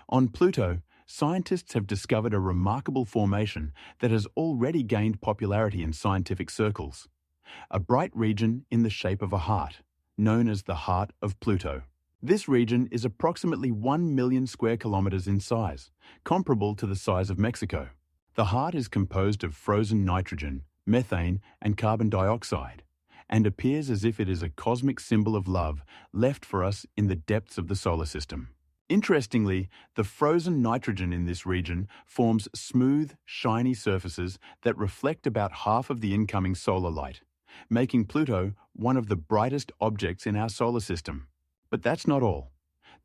On Pluto, scientists have discovered a remarkable formation that has already gained popularity in scientific circles. A bright region in the shape of a heart, known as the heart of Pluto. This region is approximately 1 million square kilometers in size, comparable to the size of Mexico. The heart is composed of frozen nitrogen, methane, and carbon dioxide, and appears as if it is a cosmic symbol of love left for us in the depths of the solar system. Interestingly, the frozen nitrogen in this region forms smooth, shiny surfaces that reflect about half of the incoming solar light, making Pluto one of the brightest objects in our solar system. But that's not all.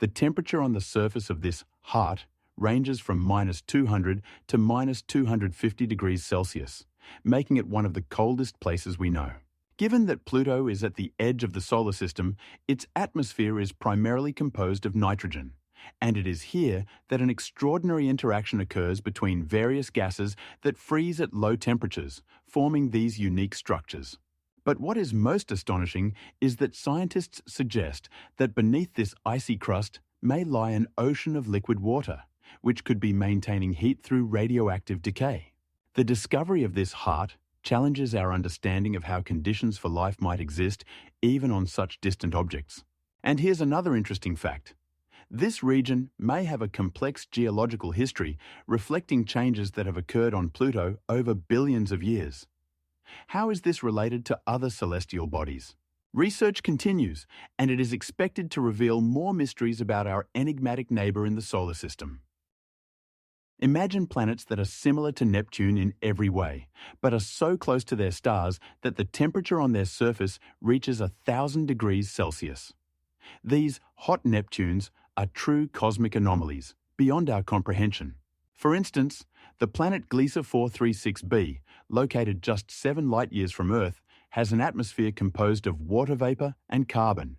The temperature on the surface of this heart ranges from -200 to -250 degrees Celsius, making it one of the coldest places we know. Given that Pluto is at the edge of the solar system, its atmosphere is primarily composed of nitrogen, and it is here that an extraordinary interaction occurs between various gases that freeze at low temperatures, forming these unique structures. But what is most astonishing is that scientists suggest that beneath this icy crust may lie an ocean of liquid water, which could be maintaining heat through radioactive decay. The discovery of this heart challenges our understanding of how conditions for life might exist even on such distant objects. And here's another interesting fact. This region may have a complex geological history reflecting changes that have occurred on Pluto over billions of years. How is this related to other celestial bodies? Research continues, and it is expected to reveal more mysteries about our enigmatic neighbor in the solar system. Imagine planets that are similar to Neptune in every way, but are so close to their stars that the temperature on their surface reaches 1,000 degrees Celsius. These hot Neptunes are true cosmic anomalies, beyond our comprehension. For instance, the planet Gliese 436b, located just 7 light-years from Earth, has an atmosphere composed of water vapor and carbon,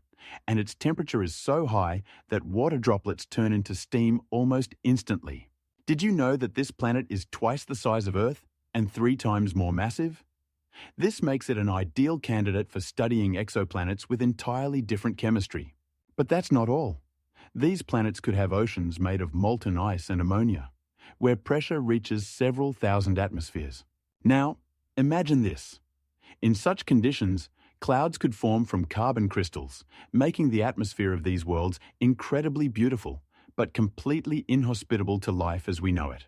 and its temperature is so high that water droplets turn into steam almost instantly. Did you know that this planet is twice the size of Earth and 3 times more massive? This makes it an ideal candidate for studying exoplanets with entirely different chemistry. But that's not all. These planets could have oceans made of molten ice and ammonia, where pressure reaches several thousand atmospheres. Now, imagine this. In such conditions, clouds could form from carbon crystals, making the atmosphere of these worlds incredibly beautiful, but completely inhospitable to life as we know it.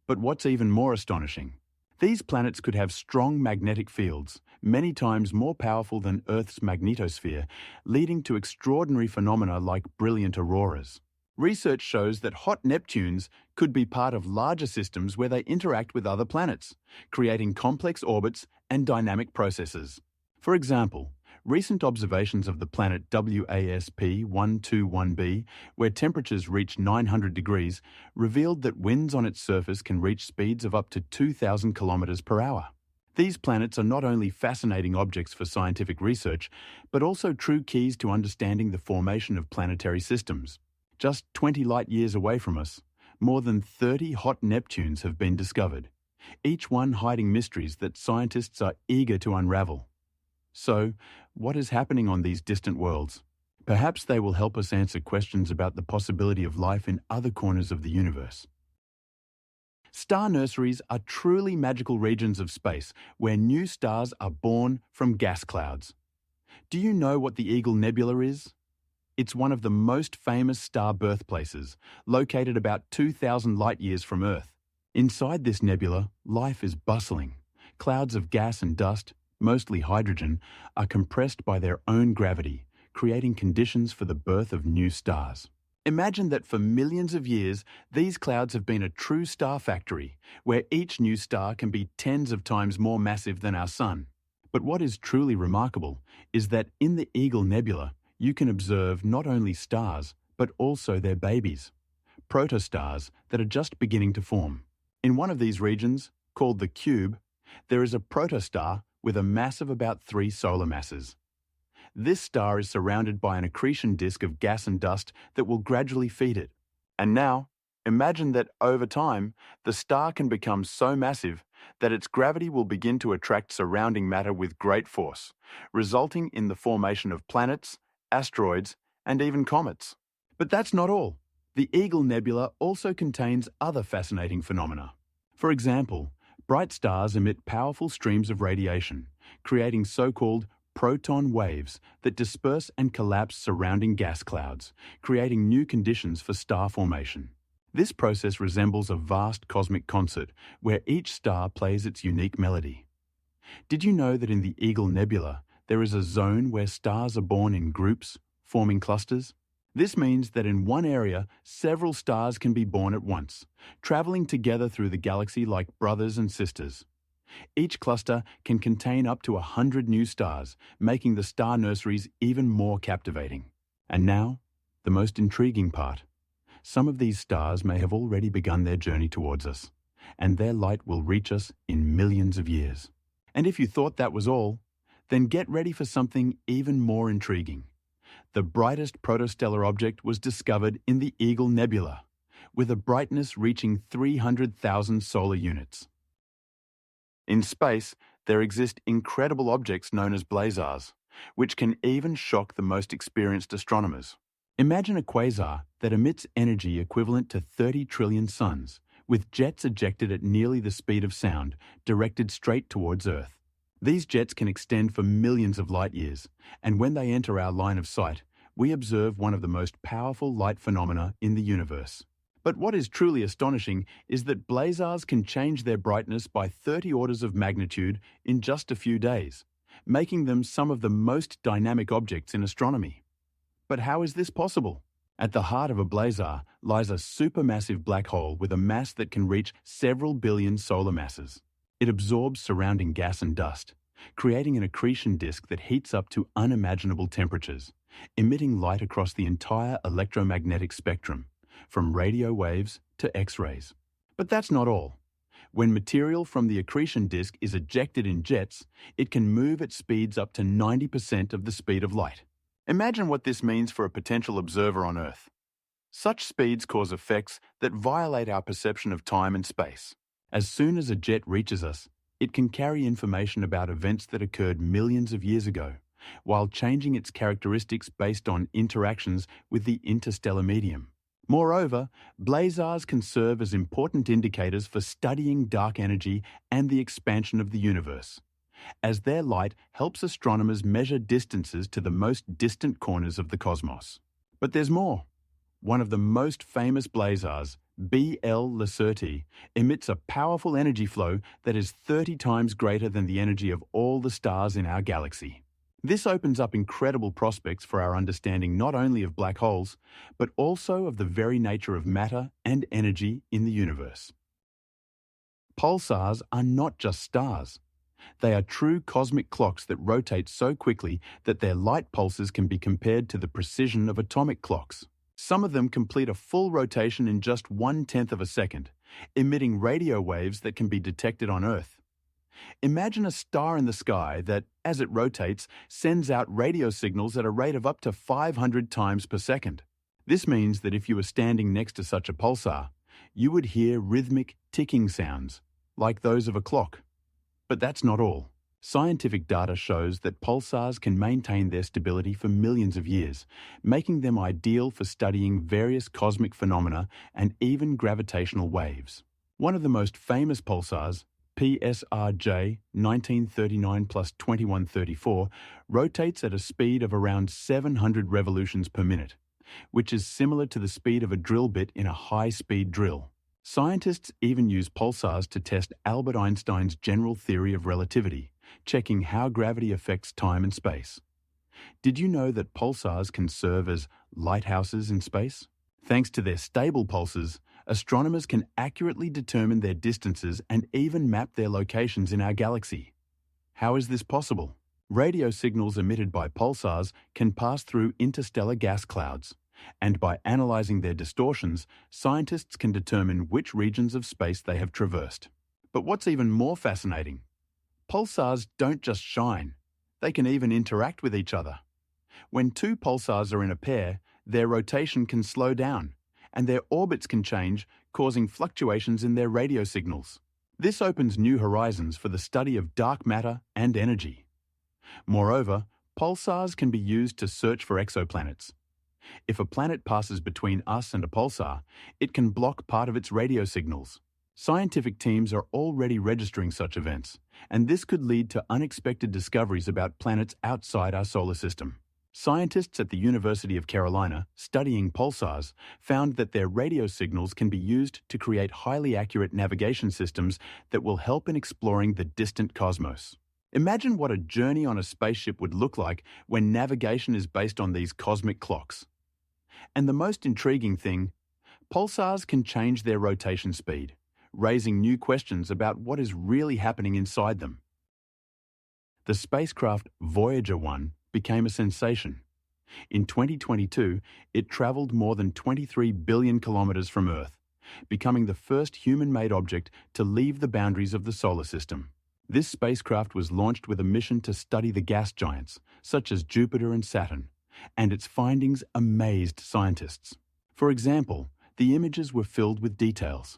But what's even more astonishing? These planets could have strong magnetic fields, many times more powerful than Earth's magnetosphere, leading to extraordinary phenomena like brilliant auroras. Research shows that hot Neptunes could be part of larger systems where they interact with other planets, creating complex orbits and dynamic processes. For example, recent observations of the planet WASP-121b, where temperatures reach 900 degrees, revealed that winds on its surface can reach speeds of up to 2,000 kilometers per hour. These planets are not only fascinating objects for scientific research, but also true keys to understanding the formation of planetary systems. Just 20 light-years away from us, more than 30 hot Neptunes have been discovered, each one hiding mysteries that scientists are eager to unravel. So, what is happening on these distant worlds? Perhaps they will help us answer questions about the possibility of life in other corners of the universe. Star nurseries are truly magical regions of space where new stars are born from gas clouds. Do you know what the Eagle Nebula is? It's one of the most famous star birthplaces, located about 2,000 light-years from Earth. Inside this nebula, life is bustling. Clouds of gas and dust, mostly hydrogen, are compressed by their own gravity, creating conditions for the birth of new stars. Imagine that for millions of years, these clouds have been a true star factory, where each new star can be tens of times more massive than our Sun. But what is truly remarkable is that in the Eagle Nebula, you can observe not only stars, but also their babies, protostars that are just beginning to form. In one of these regions, called the Cube, there is a protostar with a mass of about 3 solar masses. This star is surrounded by an accretion disk of gas and dust that will gradually feed it. And now, imagine that over time, the star can become so massive that its gravity will begin to attract surrounding matter with great force, resulting in the formation of planets, asteroids, and even comets. But that's not all. The Eagle Nebula also contains other fascinating phenomena. For example, bright stars emit powerful streams of radiation, creating so-called proton waves that disperse and collapse surrounding gas clouds, creating new conditions for star formation. This process resembles a vast cosmic concert where each star plays its unique melody. Did you know that in the Eagle Nebula, there is a zone where stars are born in groups, forming clusters? This means that in one area, several stars can be born at once, traveling together through the galaxy like brothers and sisters. Each cluster can contain up to 100 new stars, making the star nurseries even more captivating. And now, the most intriguing part. Some of these stars may have already begun their journey towards us, and their light will reach us in millions of years. And if you thought that was all, then get ready for something even more intriguing. The brightest protostellar object was discovered in the Eagle Nebula, with a brightness reaching 300,000 solar units. In space, there exist incredible objects known as blazars, which can even shock the most experienced astronomers. Imagine a quasar that emits energy equivalent to 30 trillion suns, with jets ejected at nearly the speed of sound, directed straight towards Earth. These jets can extend for millions of light years, and when they enter our line of sight, we observe one of the most powerful light phenomena in the universe. But what is truly astonishing is that blazars can change their brightness by 30 orders of magnitude in just a few days, making them some of the most dynamic objects in astronomy. But how is this possible? At the heart of a blazar lies a supermassive black hole with a mass that can reach several billion solar masses. It absorbs surrounding gas and dust, creating an accretion disk that heats up to unimaginable temperatures, emitting light across the entire electromagnetic spectrum, from radio waves to X-rays. But that's not all. When material from the accretion disk is ejected in jets, it can move at speeds up to 90% of the speed of light. Imagine what this means for a potential observer on Earth. Such speeds cause effects that violate our perception of time and space. As soon as a jet reaches us, it can carry information about events that occurred millions of years ago, while changing its characteristics based on interactions with the interstellar medium. Moreover, blazars can serve as important indicators for studying dark energy and the expansion of the universe, as their light helps astronomers measure distances to the most distant corners of the cosmos. But there's more. One of the most famous blazars, BL Lacerti, emits a powerful energy flow that is 30 times greater than the energy of all the stars in our galaxy. This opens up incredible prospects for our understanding not only of black holes, but also of the very nature of matter and energy in the universe. Pulsars are not just stars. They are true cosmic clocks that rotate so quickly that their light pulses can be compared to the precision of atomic clocks. Some of them complete a full rotation in just 1/10 of a second, emitting radio waves that can be detected on Earth. Imagine a star in the sky that, as it rotates, sends out radio signals at a rate of up to 500 times per second. This means that if you were standing next to such a pulsar, you would hear rhythmic ticking sounds, like those of a clock. But that's not all. Scientific data shows that pulsars can maintain their stability for millions of years, making them ideal for studying various cosmic phenomena and even gravitational waves. One of the most famous pulsars, PSRJ 1939 plus 2134, rotates at a speed of around 700 revolutions per minute, which is similar to the speed of a drill bit in a high-speed drill. Scientists even use pulsars to test Albert Einstein's general theory of relativity, checking how gravity affects time and space. Did you know that pulsars can serve as lighthouses in space? Thanks to their stable pulses, astronomers can accurately determine their distances and even map their locations in our galaxy. How is this possible? Radio signals emitted by pulsars can pass through interstellar gas clouds, and by analyzing their distortions, scientists can determine which regions of space they have traversed. But what's even more fascinating? Pulsars don't just shine, they can even interact with each other. When two pulsars are in a pair, their rotation can slow down, and their orbits can change, causing fluctuations in their radio signals. This opens new horizons for the study of dark matter and energy. Moreover, pulsars can be used to search for exoplanets. If a planet passes between us and a pulsar, it can block part of its radio signals. Scientific teams are already registering such events, and this could lead to unexpected discoveries about planets outside our solar system. Scientists at the University of Carolina, studying pulsars, found that their radio signals can be used to create highly accurate navigation systems that will help in exploring the distant cosmos. Imagine what a journey on a spaceship would look like when navigation is based on these cosmic clocks. And the most intriguing thing, pulsars can change their rotation speed, raising new questions about what is really happening inside them. The spacecraft Voyager 1 became a sensation. In 2022, it traveled more than 23 billion kilometers from Earth, becoming the first human-made object to leave the boundaries of the solar system. This spacecraft was launched with a mission to study the gas giants, such as Jupiter and Saturn, and its findings amazed scientists. For example, the images were filled with details.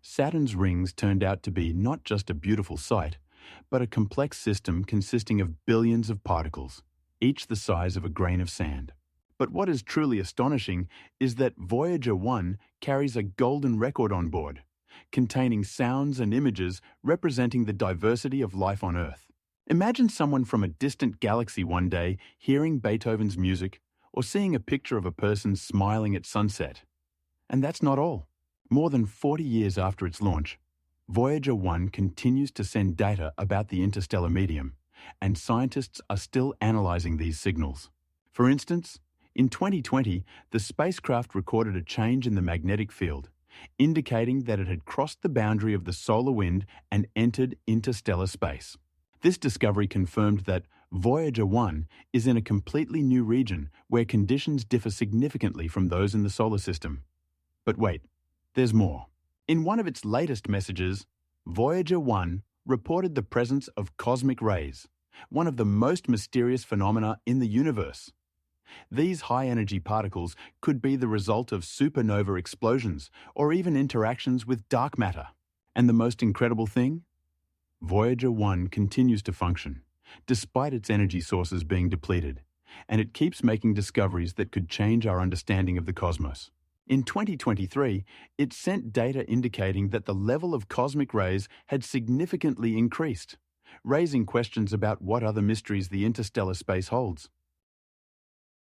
Saturn's rings turned out to be not just a beautiful sight, but a complex system consisting of billions of particles, each the size of a grain of sand. But what is truly astonishing is that Voyager 1 carries a golden record on board, containing sounds and images representing the diversity of life on Earth. Imagine someone from a distant galaxy one day hearing Beethoven's music or seeing a picture of a person smiling at sunset. And that's not all. More than 40 years after its launch, Voyager 1 continues to send data about the interstellar medium, and scientists are still analyzing these signals. For instance, in 2020, the spacecraft recorded a change in the magnetic field, indicating that it had crossed the boundary of the solar wind and entered interstellar space. This discovery confirmed that Voyager 1 is in a completely new region where conditions differ significantly from those in the solar system. But wait, there's more. In one of its latest messages, Voyager 1 reported the presence of cosmic rays, one of the most mysterious phenomena in the universe. These high-energy particles could be the result of supernova explosions or even interactions with dark matter. And the most incredible thing? Voyager 1 continues to function, despite its energy sources being depleted, and it keeps making discoveries that could change our understanding of the cosmos. In 2023, it sent data indicating that the level of cosmic rays had significantly increased, raising questions about what other mysteries the interstellar space holds.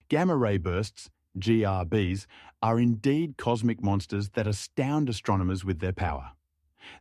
Gamma-ray bursts, GRBs, are indeed cosmic monsters that astound astronomers with their power.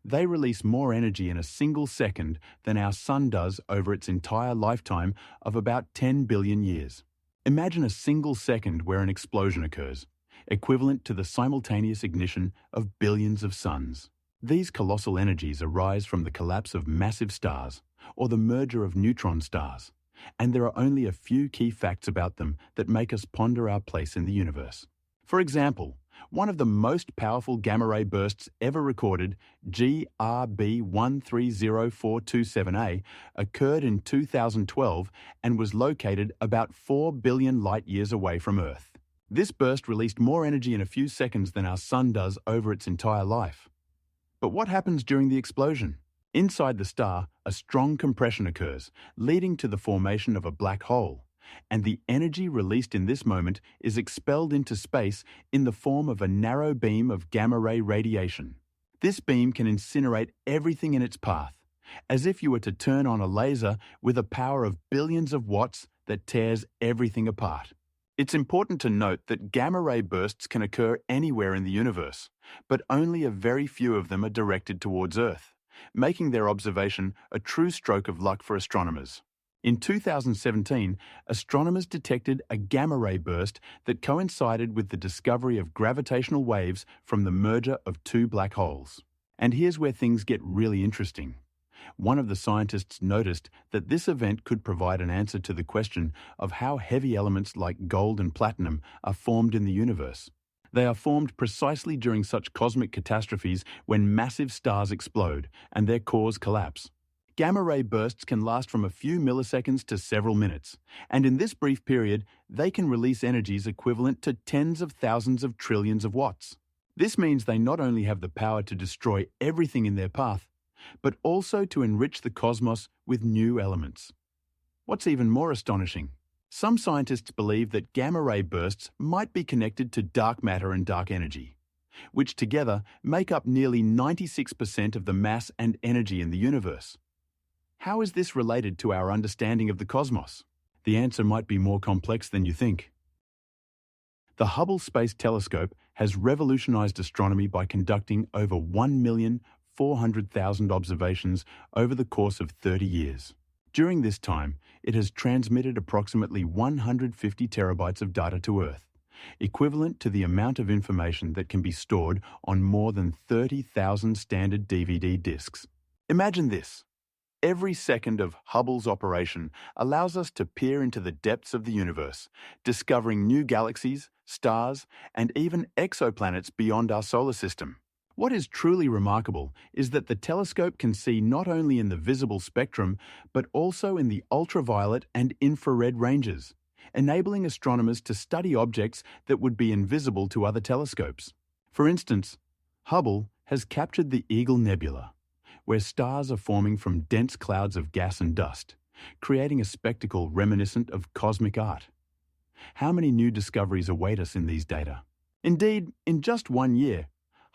They release more energy in a single second than our Sun does over its entire lifetime of about 10 billion years. Imagine a single second where an explosion occurs, equivalent to the simultaneous ignition of billions of suns. These colossal energies arise from the collapse of massive stars or the merger of neutron stars, and there are only a few key facts about them that make us ponder our place in the universe. For example, one of the most powerful gamma-ray bursts ever recorded, GRB130427A, occurred in 2012 and was located about 4 billion light-years away from Earth. This burst released more energy in a few seconds than our Sun does over its entire life. But what happens during the explosion? Inside the star, a strong compression occurs, leading to the formation of a black hole, and the energy released in this moment is expelled into space in the form of a narrow beam of gamma-ray radiation. This beam can incinerate everything in its path, as if you were to turn on a laser with a power of billions of watts that tears everything apart. It's important to note that gamma-ray bursts can occur anywhere in the universe, but only a very few of them are directed towards Earth, making their observation a true stroke of luck for astronomers. In 2017, astronomers detected a gamma-ray burst that coincided with the discovery of gravitational waves from the merger of two black holes. And here's where things get really interesting. One of the scientists noticed that this event could provide an answer to the question of how heavy elements like gold and platinum are formed in the universe. They are formed precisely during such cosmic catastrophes when massive stars explode and their cores collapse. Gamma-ray bursts can last from a few milliseconds to several minutes, and in this brief period, they can release energies equivalent to tens of thousands of trillions of watts. This means they not only have the power to destroy everything in their path, but also to enrich the cosmos with new elements. What's even more astonishing? Some scientists believe that gamma-ray bursts might be connected to dark matter and dark energy, which together make up nearly 96% of the mass and energy in the universe. How is this related to our understanding of the cosmos? The answer might be more complex than you think. The Hubble Space Telescope has revolutionized astronomy by conducting over 1,400,000 observations over the course of 30 years. During this time, it has transmitted approximately 150 terabytes of data to Earth, equivalent to the amount of information that can be stored on more than 30,000 standard DVD discs. Imagine this. Every second of Hubble's operation allows us to peer into the depths of the universe, discovering new galaxies, stars, and even exoplanets beyond our solar system. What is truly remarkable is that the telescope can see not only in the visible spectrum, but also in the ultraviolet and infrared ranges, enabling astronomers to study objects that would be invisible to other telescopes. For instance, Hubble has captured the Eagle Nebula, where stars are forming from dense clouds of gas and dust, creating a spectacle reminiscent of cosmic art. How many new discoveries await us in these data? Indeed, in just 1 year,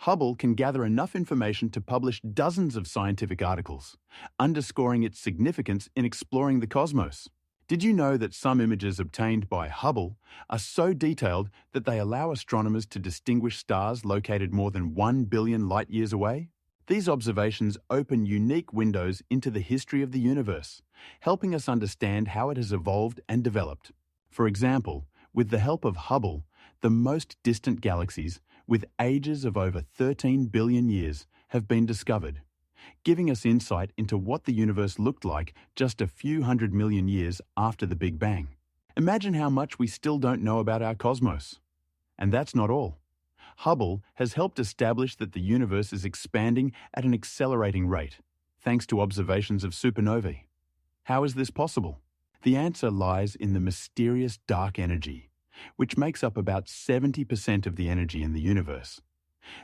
Hubble can gather enough information to publish dozens of scientific articles, underscoring its significance in exploring the cosmos. Did you know that some images obtained by Hubble are so detailed that they allow astronomers to distinguish stars located more than 1 billion light-years away? These observations open unique windows into the history of the universe, helping us understand how it has evolved and developed. For example, with the help of Hubble, the most distant galaxies, with ages of over 13 billion years, have been discovered, giving us insight into what the universe looked like just a few 100 million years after the Big Bang. Imagine how much we still don't know about our cosmos. And that's not all. Hubble has helped establish that the universe is expanding at an accelerating rate, thanks to observations of supernovae. How is this possible? The answer lies in the mysterious dark energy, which makes up about 70% of the energy in the universe.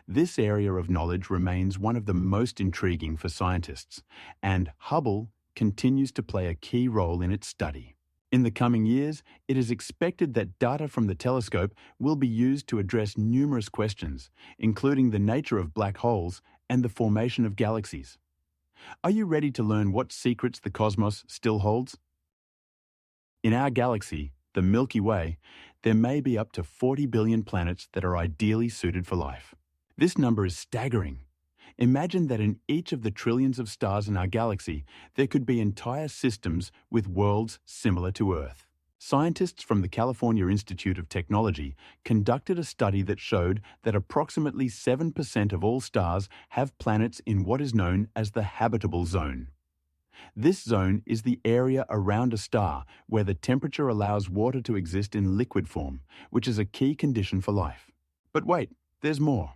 This area of knowledge remains one of the most intriguing for scientists, and Hubble continues to play a key role in its study. In the coming years, it is expected that data from the telescope will be used to address numerous questions, including the nature of black holes and the formation of galaxies. Are you ready to learn what secrets the cosmos still holds? In our galaxy, the Milky Way, there may be up to 40 billion planets that are ideally suited for life. This number is staggering. Imagine that in each of the trillions of stars in our galaxy, there could be entire systems with worlds similar to Earth. Scientists from the California Institute of Technology conducted a study that showed that approximately 7% of all stars have planets in what is known as the habitable zone. This zone is the area around a star where the temperature allows water to exist in liquid form, which is a key condition for life. But wait, there's more.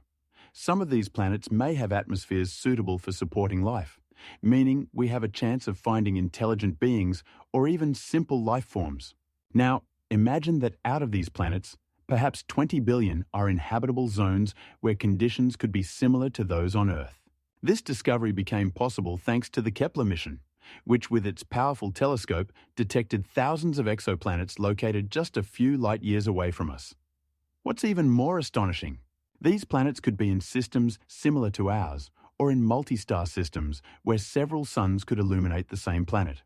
Some of these planets may have atmospheres suitable for supporting life, meaning we have a chance of finding intelligent beings or even simple life forms. Now, imagine that out of these planets, perhaps 20 billion are in habitable zones where conditions could be similar to those on Earth. This discovery became possible thanks to the Kepler mission, which with its powerful telescope detected thousands of exoplanets located just a few light years away from us. What's even more astonishing? These planets could be in systems similar to ours, or in multi-star systems where several suns could illuminate the same planet.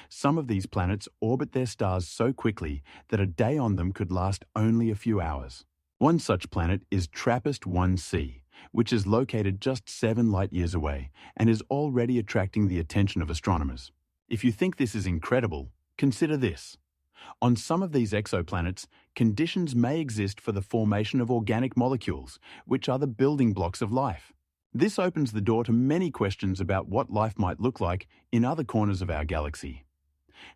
Some of these planets orbit their stars so quickly that a day on them could last only a few hours. One such planet is TRAPPIST-1c, which is located just 7 light-years away and is already attracting the attention of astronomers. If you think this is incredible, consider this. On some of these exoplanets, conditions may exist for the formation of organic molecules, which are the building blocks of life. This opens the door to many questions about what life might look like in other corners of our galaxy.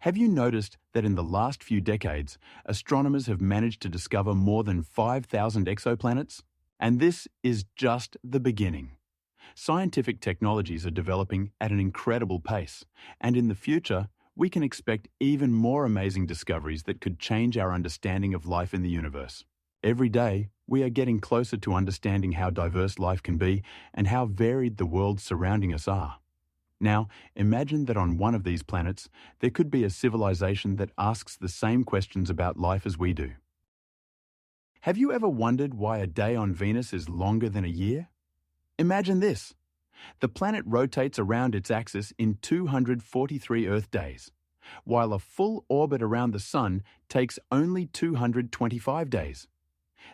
Have you noticed that in the last few decades, astronomers have managed to discover more than 5,000 exoplanets? And this is just the beginning. Scientific technologies are developing at an incredible pace, and in the future, we can expect even more amazing discoveries that could change our understanding of life in the universe. Every day, we are getting closer to understanding how diverse life can be and how varied the worlds surrounding us are. Now, imagine that on one of these planets, there could be a civilization that asks the same questions about life as we do. Have you ever wondered why a day on Venus is longer than a year? Imagine this. The planet rotates around its axis in 243 Earth days, while a full orbit around the Sun takes only 225 days.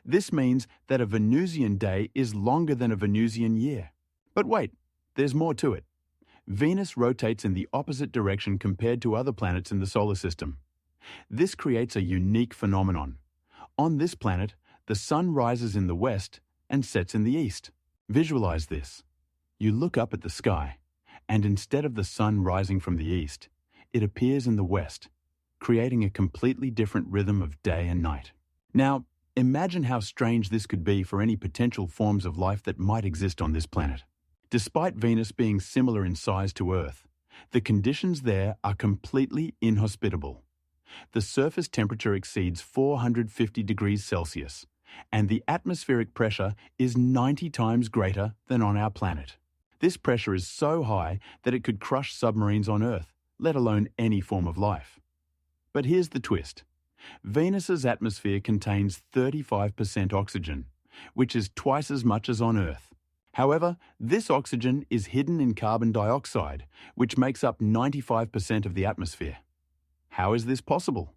This means that a Venusian day is longer than a Venusian year. But wait, there's more to it. Venus rotates in the opposite direction compared to other planets in the solar system. This creates a unique phenomenon. On this planet, the Sun rises in the west and sets in the east. Visualize this. You look up at the sky, and instead of the Sun rising from the east, it appears in the west, creating a completely different rhythm of day and night. Now, imagine how strange this could be for any potential forms of life that might exist on this planet. Despite Venus being similar in size to Earth, the conditions there are completely inhospitable. The surface temperature exceeds 450 degrees Celsius, and the atmospheric pressure is 90 times greater than on our planet. This pressure is so high that it could crush submarines on Earth, let alone any form of life. But here's the twist. Venus's atmosphere contains 35% oxygen, which is twice as much as on Earth. However, this oxygen is hidden in carbon dioxide, which makes up 95% of the atmosphere. How is this possible?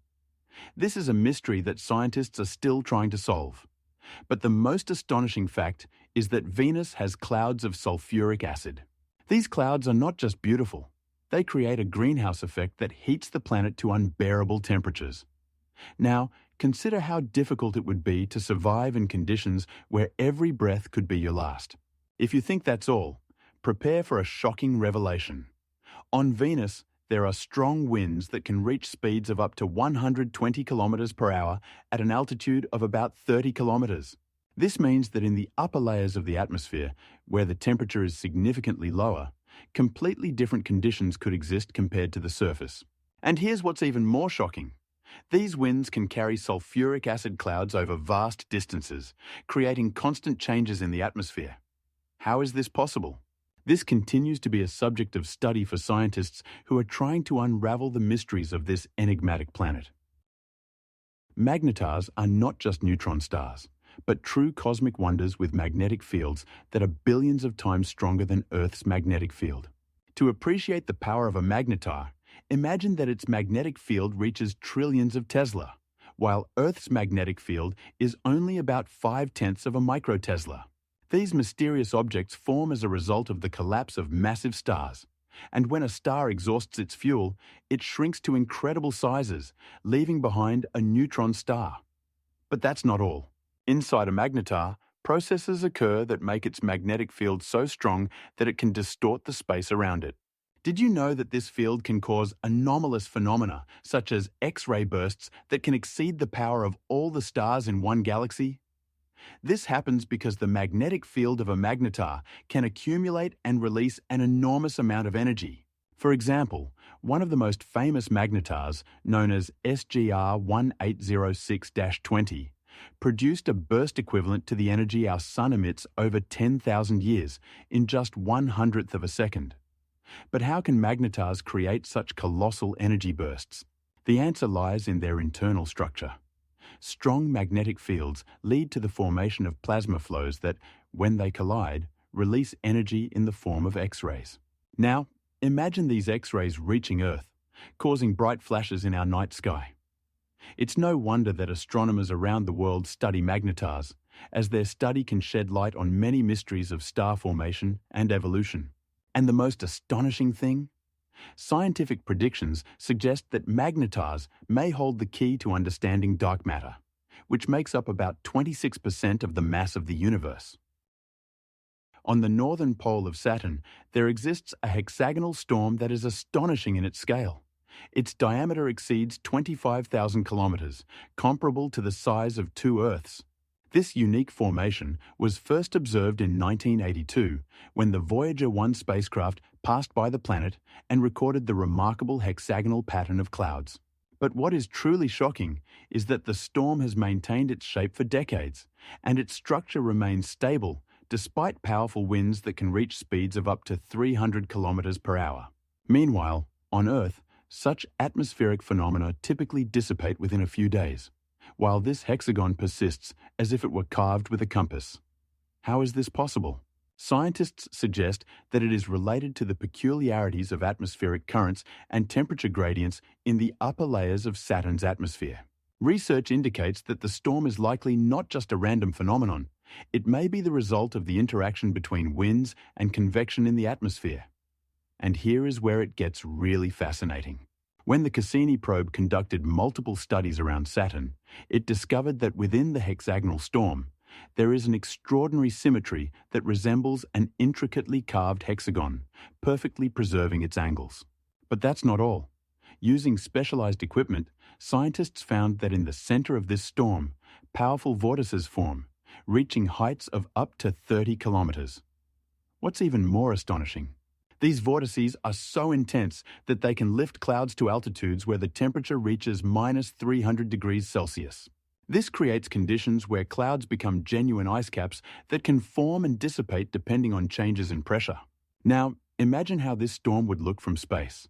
This is a mystery that scientists are still trying to solve. But the most astonishing fact is that Venus has clouds of sulfuric acid. These clouds are not just beautiful. They create a greenhouse effect that heats the planet to unbearable temperatures. Now, consider how difficult it would be to survive in conditions where every breath could be your last. If you think that's all, prepare for a shocking revelation. On Venus, there are strong winds that can reach speeds of up to 120 kilometers per hour at an altitude of about 30 kilometers. This means that in the upper layers of the atmosphere, where the temperature is significantly lower, completely different conditions could exist compared to the surface. And here's what's even more shocking. These winds can carry sulfuric acid clouds over vast distances, creating constant changes in the atmosphere. How is this possible? This continues to be a subject of study for scientists who are trying to unravel the mysteries of this enigmatic planet. Magnetars are not just neutron stars, but true cosmic wonders with magnetic fields that are billions of times stronger than Earth's magnetic field. To appreciate the power of a magnetar, imagine that its magnetic field reaches trillions of Tesla, while Earth's magnetic field is only about 5/10 of a microtesla. These mysterious objects form as a result of the collapse of massive stars, and when a star exhausts its fuel, it shrinks to incredible sizes, leaving behind a neutron star. But that's not all. Inside a magnetar, processes occur that make its magnetic field so strong that it can distort the space around it. Did you know that this field can cause anomalous phenomena, such as X-ray bursts that can exceed the power of all the stars in one galaxy? This happens because the magnetic field of a magnetar can accumulate and release an enormous amount of energy. For example, one of the most famous magnetars, known as SGR 1806-20, produced a burst equivalent to the energy our Sun emits over 10,000 years in just 1/100th of a second. But how can magnetars create such colossal energy bursts? The answer lies in their internal structure. Strong magnetic fields lead to the formation of plasma flows that, when they collide, release energy in the form of X-rays. Now, imagine these X-rays reaching Earth, causing bright flashes in our night sky. It's no wonder that astronomers around the world study magnetars, as their study can shed light on many mysteries of star formation and evolution. And the most astonishing thing? Scientific predictions suggest that magnetars may hold the key to understanding dark matter, which makes up about 26% of the mass of the universe. On the northern pole of Saturn, there exists a hexagonal storm that is astonishing in its scale. Its diameter exceeds 25,000 kilometers, comparable to the size of 2 Earths. This unique formation was first observed in 1982 when the Voyager 1 spacecraft passed by the planet and recorded the remarkable hexagonal pattern of clouds. But what is truly shocking is that the storm has maintained its shape for decades, and its structure remains stable despite powerful winds that can reach speeds of up to 300 kilometers per hour. Meanwhile, on Earth, such atmospheric phenomena typically dissipate within a few days, while this hexagon persists as if it were carved with a compass. How is this possible? Scientists suggest that it is related to the peculiarities of atmospheric currents and temperature gradients in the upper layers of Saturn's atmosphere. Research indicates that the storm is likely not just a random phenomenon. It may be the result of the interaction between winds and convection in the atmosphere. And here is where it gets really fascinating. When the Cassini probe conducted multiple studies around Saturn, it discovered that within the hexagonal storm, there is an extraordinary symmetry that resembles an intricately carved hexagon, perfectly preserving its angles. But that's not all. Using specialized equipment, scientists found that in the center of this storm, powerful vortices form, reaching heights of up to 30 kilometers. What's even more astonishing? These vortices are so intense that they can lift clouds to altitudes where the temperature reaches minus 300 degrees Celsius. This creates conditions where clouds become genuine ice caps that can form and dissipate depending on changes in pressure. Now, imagine how this storm would look from space.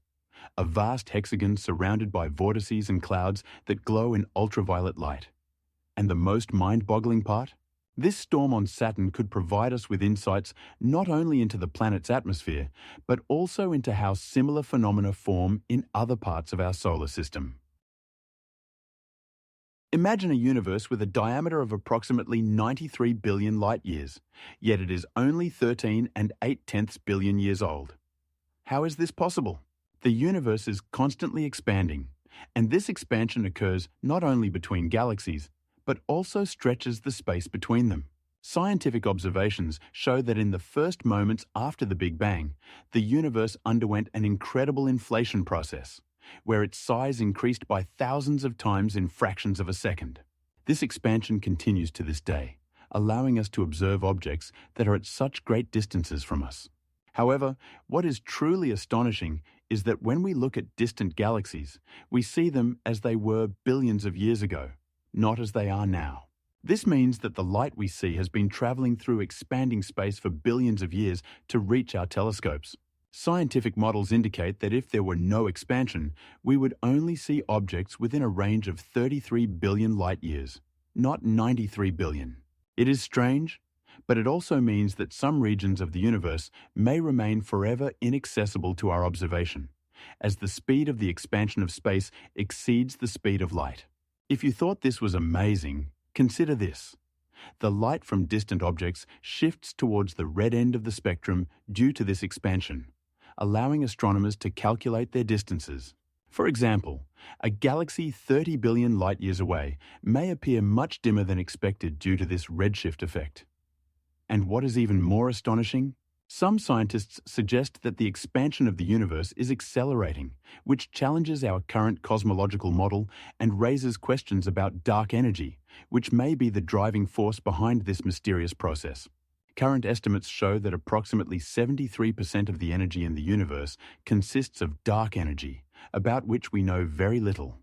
A vast hexagon surrounded by vortices and clouds that glow in ultraviolet light. And the most mind-boggling part? This storm on Saturn could provide us with insights not only into the planet's atmosphere, but also into how similar phenomena form in other parts of our solar system. Imagine a universe with a diameter of approximately 93 billion light-years, yet it is only 13 and 8/10 billion years old. How is this possible? The universe is constantly expanding, and this expansion occurs not only between galaxies, but also stretches the space between them. Scientific observations show that in the first moments after the Big Bang, the universe underwent an incredible inflation process, where its size increased by thousands of times in fractions of a second. This expansion continues to this day, allowing us to observe objects that are at such great distances from us. However, what is truly astonishing is that when we look at distant galaxies, we see them as they were billions of years ago, not as they are now. This means that the light we see has been traveling through expanding space for billions of years to reach our telescopes. Scientific models indicate that if there were no expansion, we would only see objects within a range of 33 billion light-years, not 93 billion. It is strange, but it also means that some regions of the universe may remain forever inaccessible to our observation, as the speed of the expansion of space exceeds the speed of light. If you thought this was amazing, consider this. The light from distant objects shifts towards the red end of the spectrum due to this expansion, allowing astronomers to calculate their distances. For example, a galaxy 30 billion light-years away may appear much dimmer than expected due to this redshift effect. And what is even more astonishing? Some scientists suggest that the expansion of the universe is accelerating, which challenges our current cosmological model and raises questions about dark energy, which may be the driving force behind this mysterious process. Current estimates show that approximately 73% of the energy in the universe consists of dark energy, about which we know very little.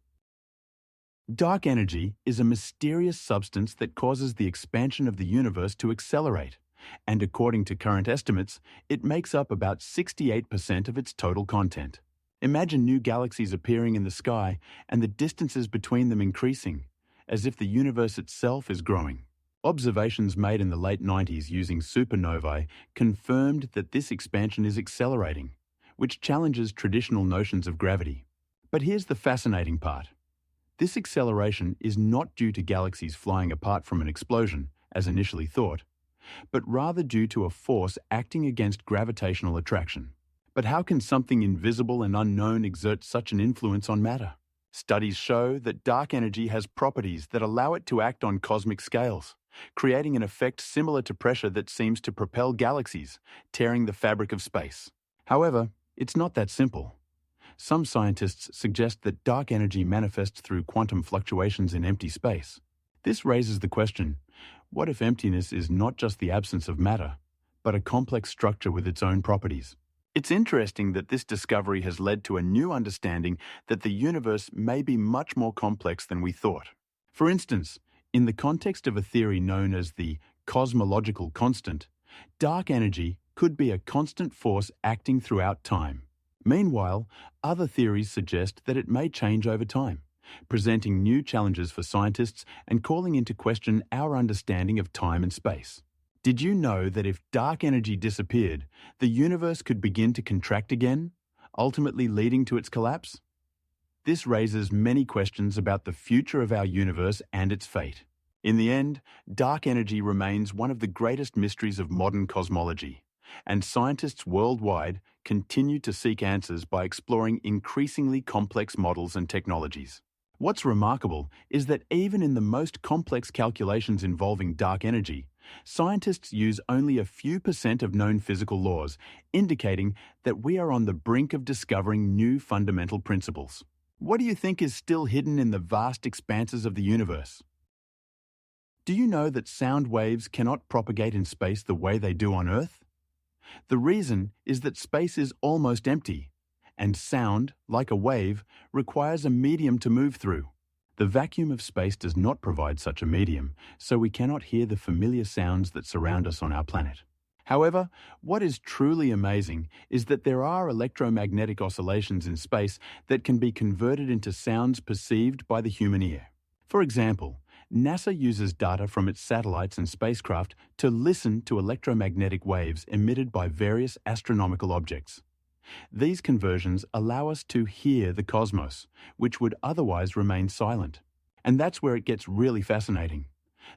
Dark energy is a mysterious substance that causes the expansion of the universe to accelerate, and according to current estimates, it makes up about 68% of its total content. Imagine new galaxies appearing in the sky and the distances between them increasing, as if the universe itself is growing. Observations made in the late 90s using supernovae confirmed that this expansion is accelerating, which challenges traditional notions of gravity. But here's the fascinating part. This acceleration is not due to galaxies flying apart from an explosion, as initially thought, but rather due to a force acting against gravitational attraction. But how can something invisible and unknown exert such an influence on matter? Studies show that dark energy has properties that allow it to act on cosmic scales, creating an effect similar to pressure that seems to propel galaxies, tearing the fabric of space. However, it's not that simple. Some scientists suggest that dark energy manifests through quantum fluctuations in empty space. This raises the question, what if emptiness is not just the absence of matter, but a complex structure with its own properties? It's interesting that this discovery has led to a new understanding that the universe may be much more complex than we thought. For instance, in the context of a theory known as the cosmological constant, Dark energy could be a constant force acting throughout time. Meanwhile, other theories suggest that it may change over time, presenting new challenges for scientists and calling into question our understanding of time and space. Did you know that if dark energy disappeared, the universe could begin to contract again, ultimately leading to its collapse? This raises many questions about the future of our universe and its fate. In the end, dark energy remains one of the greatest mysteries of modern cosmology, and scientists worldwide continue to seek answers by exploring increasingly complex models and technologies. What's remarkable is that even in the most complex calculations involving dark energy, scientists use only a few % of known physical laws, indicating that we are on the brink of discovering new fundamental principles. What do you think is still hidden in the vast expanses of the universe? Do you know that sound waves cannot propagate in space the way they do on Earth? The reason is that space is almost empty, and sound, like a wave, requires a medium to move through. The vacuum of space does not provide such a medium, so we cannot hear the familiar sounds that surround us on our planet. However, what is truly amazing is that there are electromagnetic oscillations in space that can be converted into sounds perceived by the human ear. For example, NASA uses data from its satellites and spacecraft to listen to electromagnetic waves emitted by various astronomical objects. These conversions allow us to hear the cosmos, which would otherwise remain silent. And that's where it gets really fascinating.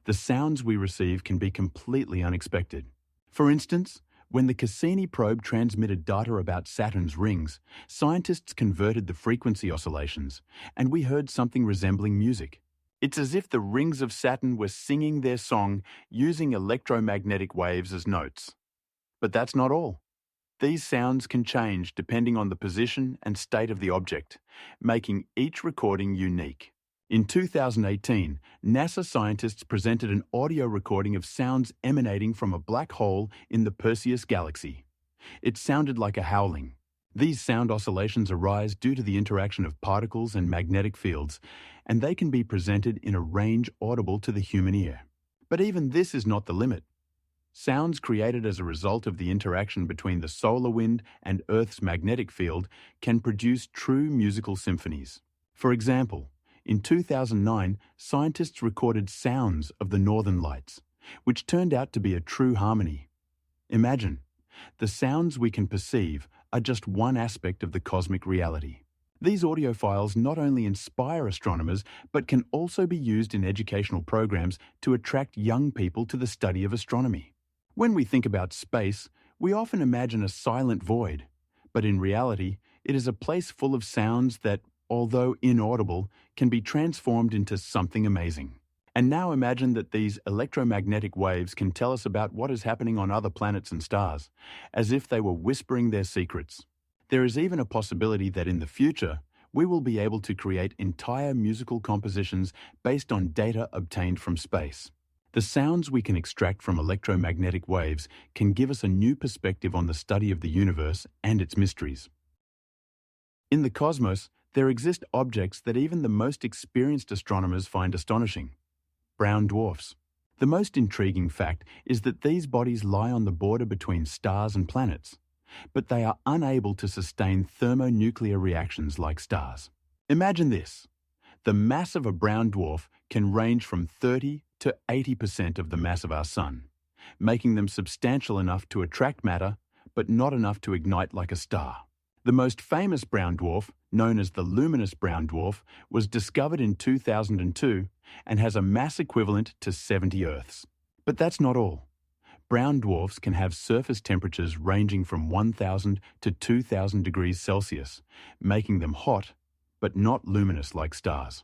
The sounds we receive can be completely unexpected. For instance, when the Cassini probe transmitted data about Saturn's rings, scientists converted the frequency oscillations, and we heard something resembling music. It's as if the rings of Saturn were singing their song using electromagnetic waves as notes. But that's not all. These sounds can change depending on the position and state of the object, making each recording unique. In 2018, NASA scientists presented an audio recording of sounds emanating from a black hole in the Perseus galaxy. It sounded like a howling. These sound oscillations arise due to the interaction of particles and magnetic fields, and they can be presented in a range audible to the human ear. But even this is not the limit. Sounds created as a result of the interaction between the solar wind and Earth's magnetic field can produce true musical symphonies. For example, in 2009, scientists recorded sounds of the Northern Lights, which turned out to be a true harmony. Imagine, the sounds we can perceive are just one aspect of the cosmic reality. These audio files not only inspire astronomers, but can also be used in educational programs to attract young people to the study of astronomy. When we think about space, we often imagine a silent void, but in reality, it is a place full of sounds that, although inaudible, can be transformed into something amazing. And now imagine that these electromagnetic waves can tell us about what is happening on other planets and stars, as if they were whispering their secrets. There is even a possibility that in the future, we will be able to create entire musical compositions based on data obtained from space. The sounds we can extract from electromagnetic waves can give us a new perspective on the study of the universe and its mysteries. In the cosmos, there exist objects that even the most experienced astronomers find astonishing. Brown dwarfs. The most intriguing fact is that these bodies lie on the border between stars and planets, but they are unable to sustain thermonuclear reactions like stars. Imagine this. The mass of a brown dwarf can range from 30 to 80% of the mass of our Sun, making them substantial enough to attract matter, but not enough to ignite like a star. The most famous brown dwarf, known as the luminous brown dwarf, was discovered in 2002 and has a mass equivalent to 70 Earths. But that's not all. Brown dwarfs can have surface temperatures ranging from 1,000 to 2,000 degrees Celsius, making them hot, but not luminous like stars.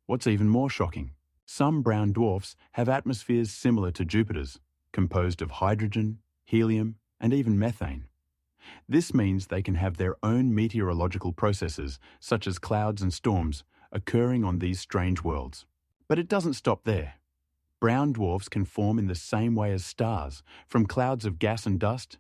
What's even more shocking, some brown dwarfs have atmospheres similar to Jupiter's, composed of hydrogen, helium, and even methane. This means they can have their own meteorological processes, such as clouds and storms, occurring on these strange worlds. But it doesn't stop there. Brown dwarfs can form in the same way as stars, from clouds of gas and dust,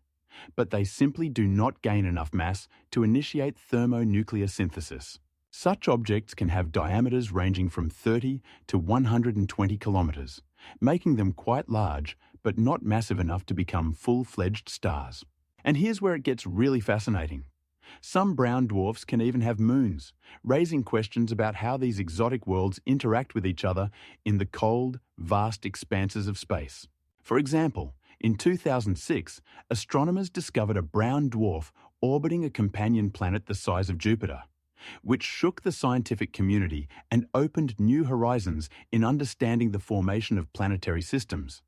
but they simply do not gain enough mass to initiate thermonuclear synthesis. Such objects can have diameters ranging from 30 to 120 kilometers, making them quite large, but not massive enough to become full-fledged stars. And here's where it gets really fascinating. Some brown dwarfs can even have moons, raising questions about how these exotic worlds interact with each other in the cold, vast expanses of space. For example, in 2006, astronomers discovered a brown dwarf orbiting a companion planet the size of Jupiter, which shook the scientific community and opened new horizons in understanding the formation of planetary systems.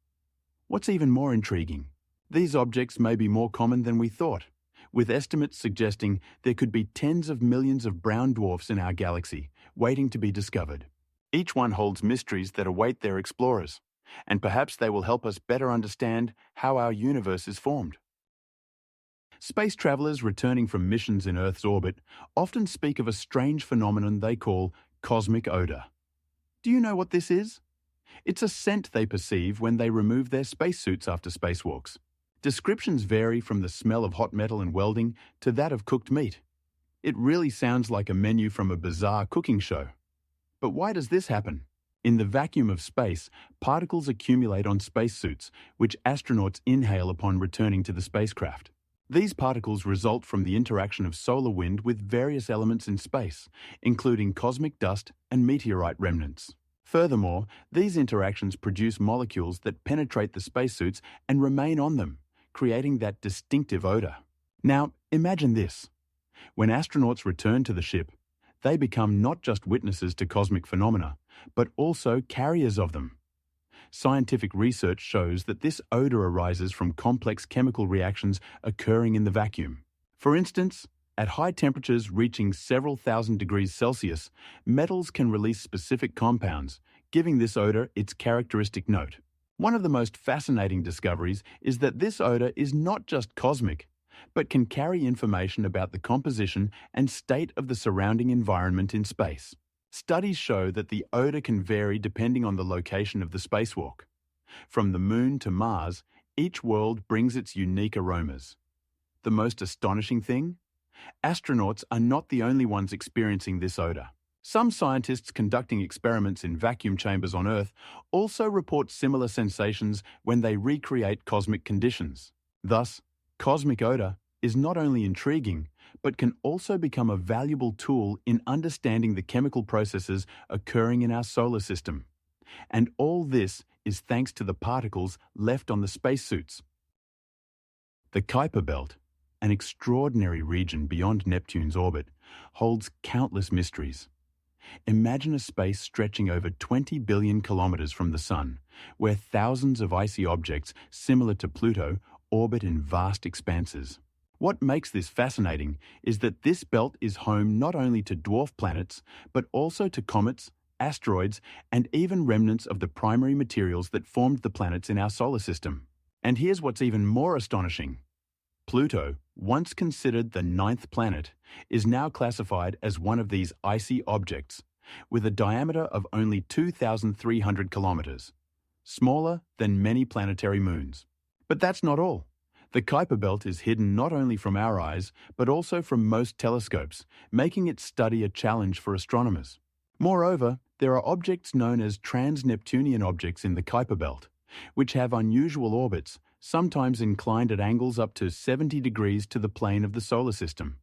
What's even more intriguing, these objects may be more common than we thought, with estimates suggesting there could be tens of millions of brown dwarfs in our galaxy, waiting to be discovered. Each one holds mysteries that await their explorers, and perhaps they will help us better understand how our universe is formed. Space travelers returning from missions in Earth's orbit often speak of a strange phenomenon they call cosmic odor. Do you know what this is? It's a scent they perceive when they remove their spacesuits after spacewalks. Descriptions vary from the smell of hot metal and welding to that of cooked meat. It really sounds like a menu from a bizarre cooking show. But why does this happen? In the vacuum of space, particles accumulate on spacesuits, which astronauts inhale upon returning to the spacecraft. These particles result from the interaction of solar wind with various elements in space, including cosmic dust and meteorite remnants. Furthermore, these interactions produce molecules that penetrate the spacesuits and remain on them, creating that distinctive odor. Now, imagine this. When astronauts return to the ship, they become not just witnesses to cosmic phenomena, but also carriers of them. Scientific research shows that this odor arises from complex chemical reactions occurring in the vacuum. For instance, at high temperatures reaching several thousand degrees Celsius, metals can release specific compounds, giving this odor its characteristic note. One of the most fascinating discoveries is that this odor is not just cosmic, but can carry information about the composition and state of the surrounding environment in space. Studies show that the odor can vary depending on the location of the spacewalk. From the Moon to Mars, each world brings its unique aromas. The most astonishing thing? Astronauts are not the only ones experiencing this odor. Some scientists conducting experiments in vacuum chambers on Earth also report similar sensations when they recreate cosmic conditions. Thus, cosmic odor is not only intriguing, but can also become a valuable tool in understanding the chemical processes occurring in our solar system. And all this is thanks to the particles left on the spacesuits. The Kuiper Belt, an extraordinary region beyond Neptune's orbit, holds countless mysteries. Imagine a space stretching over 20 billion kilometers from the Sun, where thousands of icy objects similar to Pluto orbit in vast expanses. What makes this fascinating is that this belt is home not only to dwarf planets, but also to comets, asteroids, and even remnants of the primary materials that formed the planets in our solar system. And here's what's even more astonishing. Pluto, once considered the 9th planet, is now classified as one of these icy objects, with a diameter of only 2,300 kilometers, smaller than many planetary moons. But that's not all. The Kuiper Belt is hidden not only from our eyes, but also from most telescopes, making its study a challenge for astronomers. Moreover, there are objects known as trans-Neptunian objects in the Kuiper Belt, which have unusual orbits, sometimes inclined at angles up to 70 degrees to the plane of the solar system.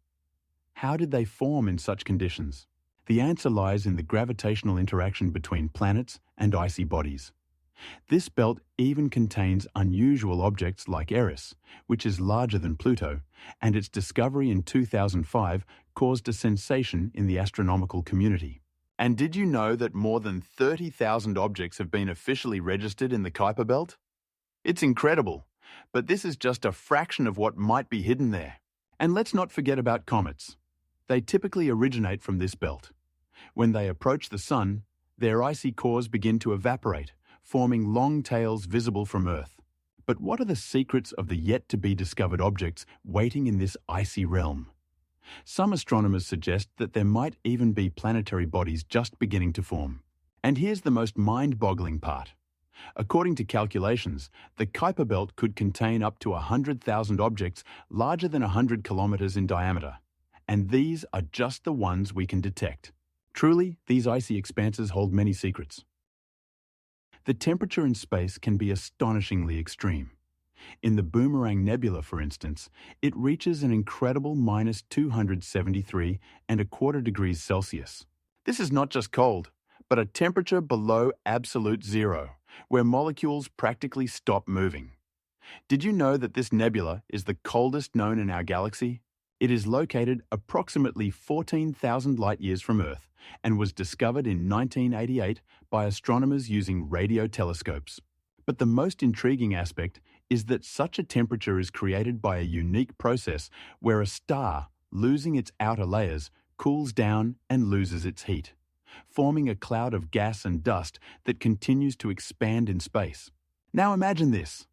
How did they form in such conditions? The answer lies in the gravitational interaction between planets and icy bodies. This belt even contains unusual objects like Eris, which is larger than Pluto, and its discovery in 2005 caused a sensation in the astronomical community. And did you know that more than 30,000 objects have been officially registered in the Kuiper Belt? It's incredible, but this is just a fraction of what might be hidden there. And let's not forget about comets. They typically originate from this belt. When they approach the Sun, their icy cores begin to evaporate, forming long tails visible from Earth. But what are the secrets of the yet-to-be-discovered objects waiting in this icy realm? Some astronomers suggest that there might even be planetary bodies just beginning to form. And here's the most mind-boggling part. According to calculations, the Kuiper Belt could contain up to 100,000 objects larger than 100 kilometers in diameter. And these are just the ones we can detect. Truly, these icy expanses hold many secrets. The temperature in space can be astonishingly extreme. In the Boomerang Nebula, for instance, it reaches an incredible minus 273 and a quarter degrees Celsius. This is not just cold, but a temperature below absolute zero, where molecules practically stop moving. Did you know that this nebula is the coldest known in our galaxy? It is located approximately 14,000 light-years from Earth and was discovered in 1988 by astronomers using radio telescopes. But the most intriguing aspect is that such a temperature is created by a unique process where a star, losing its outer layers, cools down and loses its heat, forming a cloud of gas and dust that continues to expand in space. Now imagine this.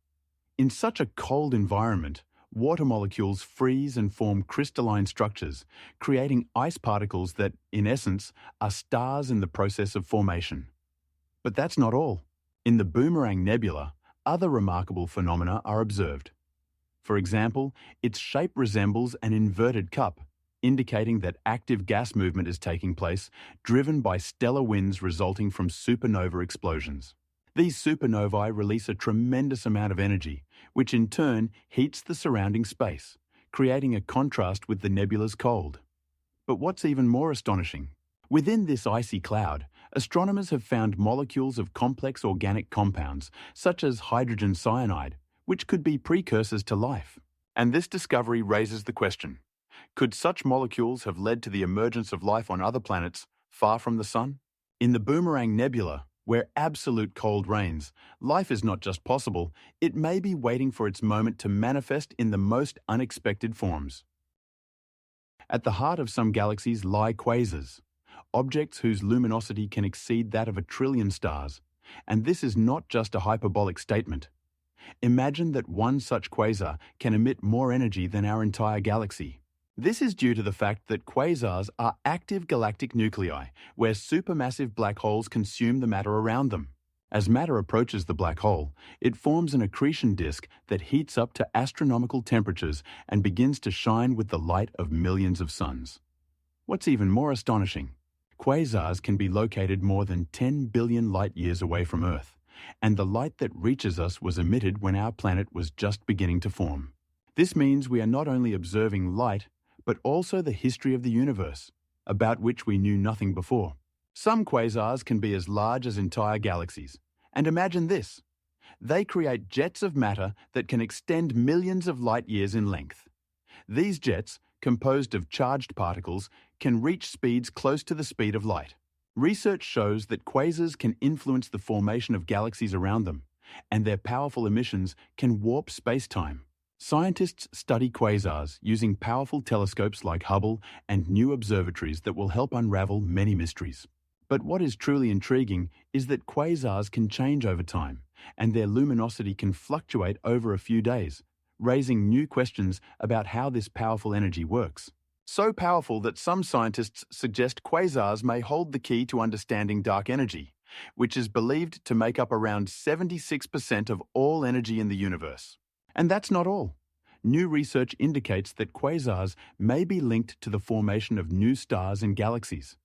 In such a cold environment, water molecules freeze and form crystalline structures, creating ice particles that, in essence, are stars in the process of formation. But that's not all. In the Boomerang Nebula, other remarkable phenomena are observed. For example, its shape resembles an inverted cup, indicating that active gas movement is taking place, driven by stellar winds resulting from supernova explosions. These supernovae release a tremendous amount of energy, which in turn heats the surrounding space, creating a contrast with the nebula's cold. But what's even more astonishing? Within this icy cloud, astronomers have found molecules of complex organic compounds, such as hydrogen cyanide, which could be precursors to life. And this discovery raises the question, could such molecules have led to the emergence of life on other planets far from the Sun? In the Boomerang Nebula, where absolute cold reigns, life is not just possible, it may be waiting for its moment to manifest in the most unexpected forms. At the heart of some galaxies lie quasars, objects whose luminosity can exceed that of 1 trillion stars. And this is not just a hyperbolic statement. Imagine that one such quasar can emit more energy than our entire galaxy. This is due to the fact that quasars are active galactic nuclei, where supermassive black holes consume the matter around them. As matter approaches the black hole, it forms an accretion disk that heats up to astronomical temperatures and begins to shine with the light of millions of suns. What's even more astonishing, quasars can be located more than 10 billion light-years away from Earth, and the light that reaches us was emitted when our planet was just beginning to form. This means we are not only observing light, but also the history of the universe, about which we knew nothing before. Some quasars can be as large as entire galaxies. And imagine this. They create jets of matter that can extend millions of light-years in length. These jets, composed of charged particles, can reach speeds close to the speed of light. Research shows that quasars can influence the formation of galaxies around them, and their powerful emissions can warp space-time. Scientists study quasars using powerful telescopes like Hubble and new observatories that will help unravel many mysteries. But what is truly intriguing is that quasars can change over time, and their luminosity can fluctuate over a few days, raising new questions about how this powerful energy works. So powerful that some scientists suggest quasars may hold the key to understanding dark energy, which is believed to make up around 76% of all energy in the universe. And that's not all. New research indicates that quasars may be linked to the formation of new stars and galaxies.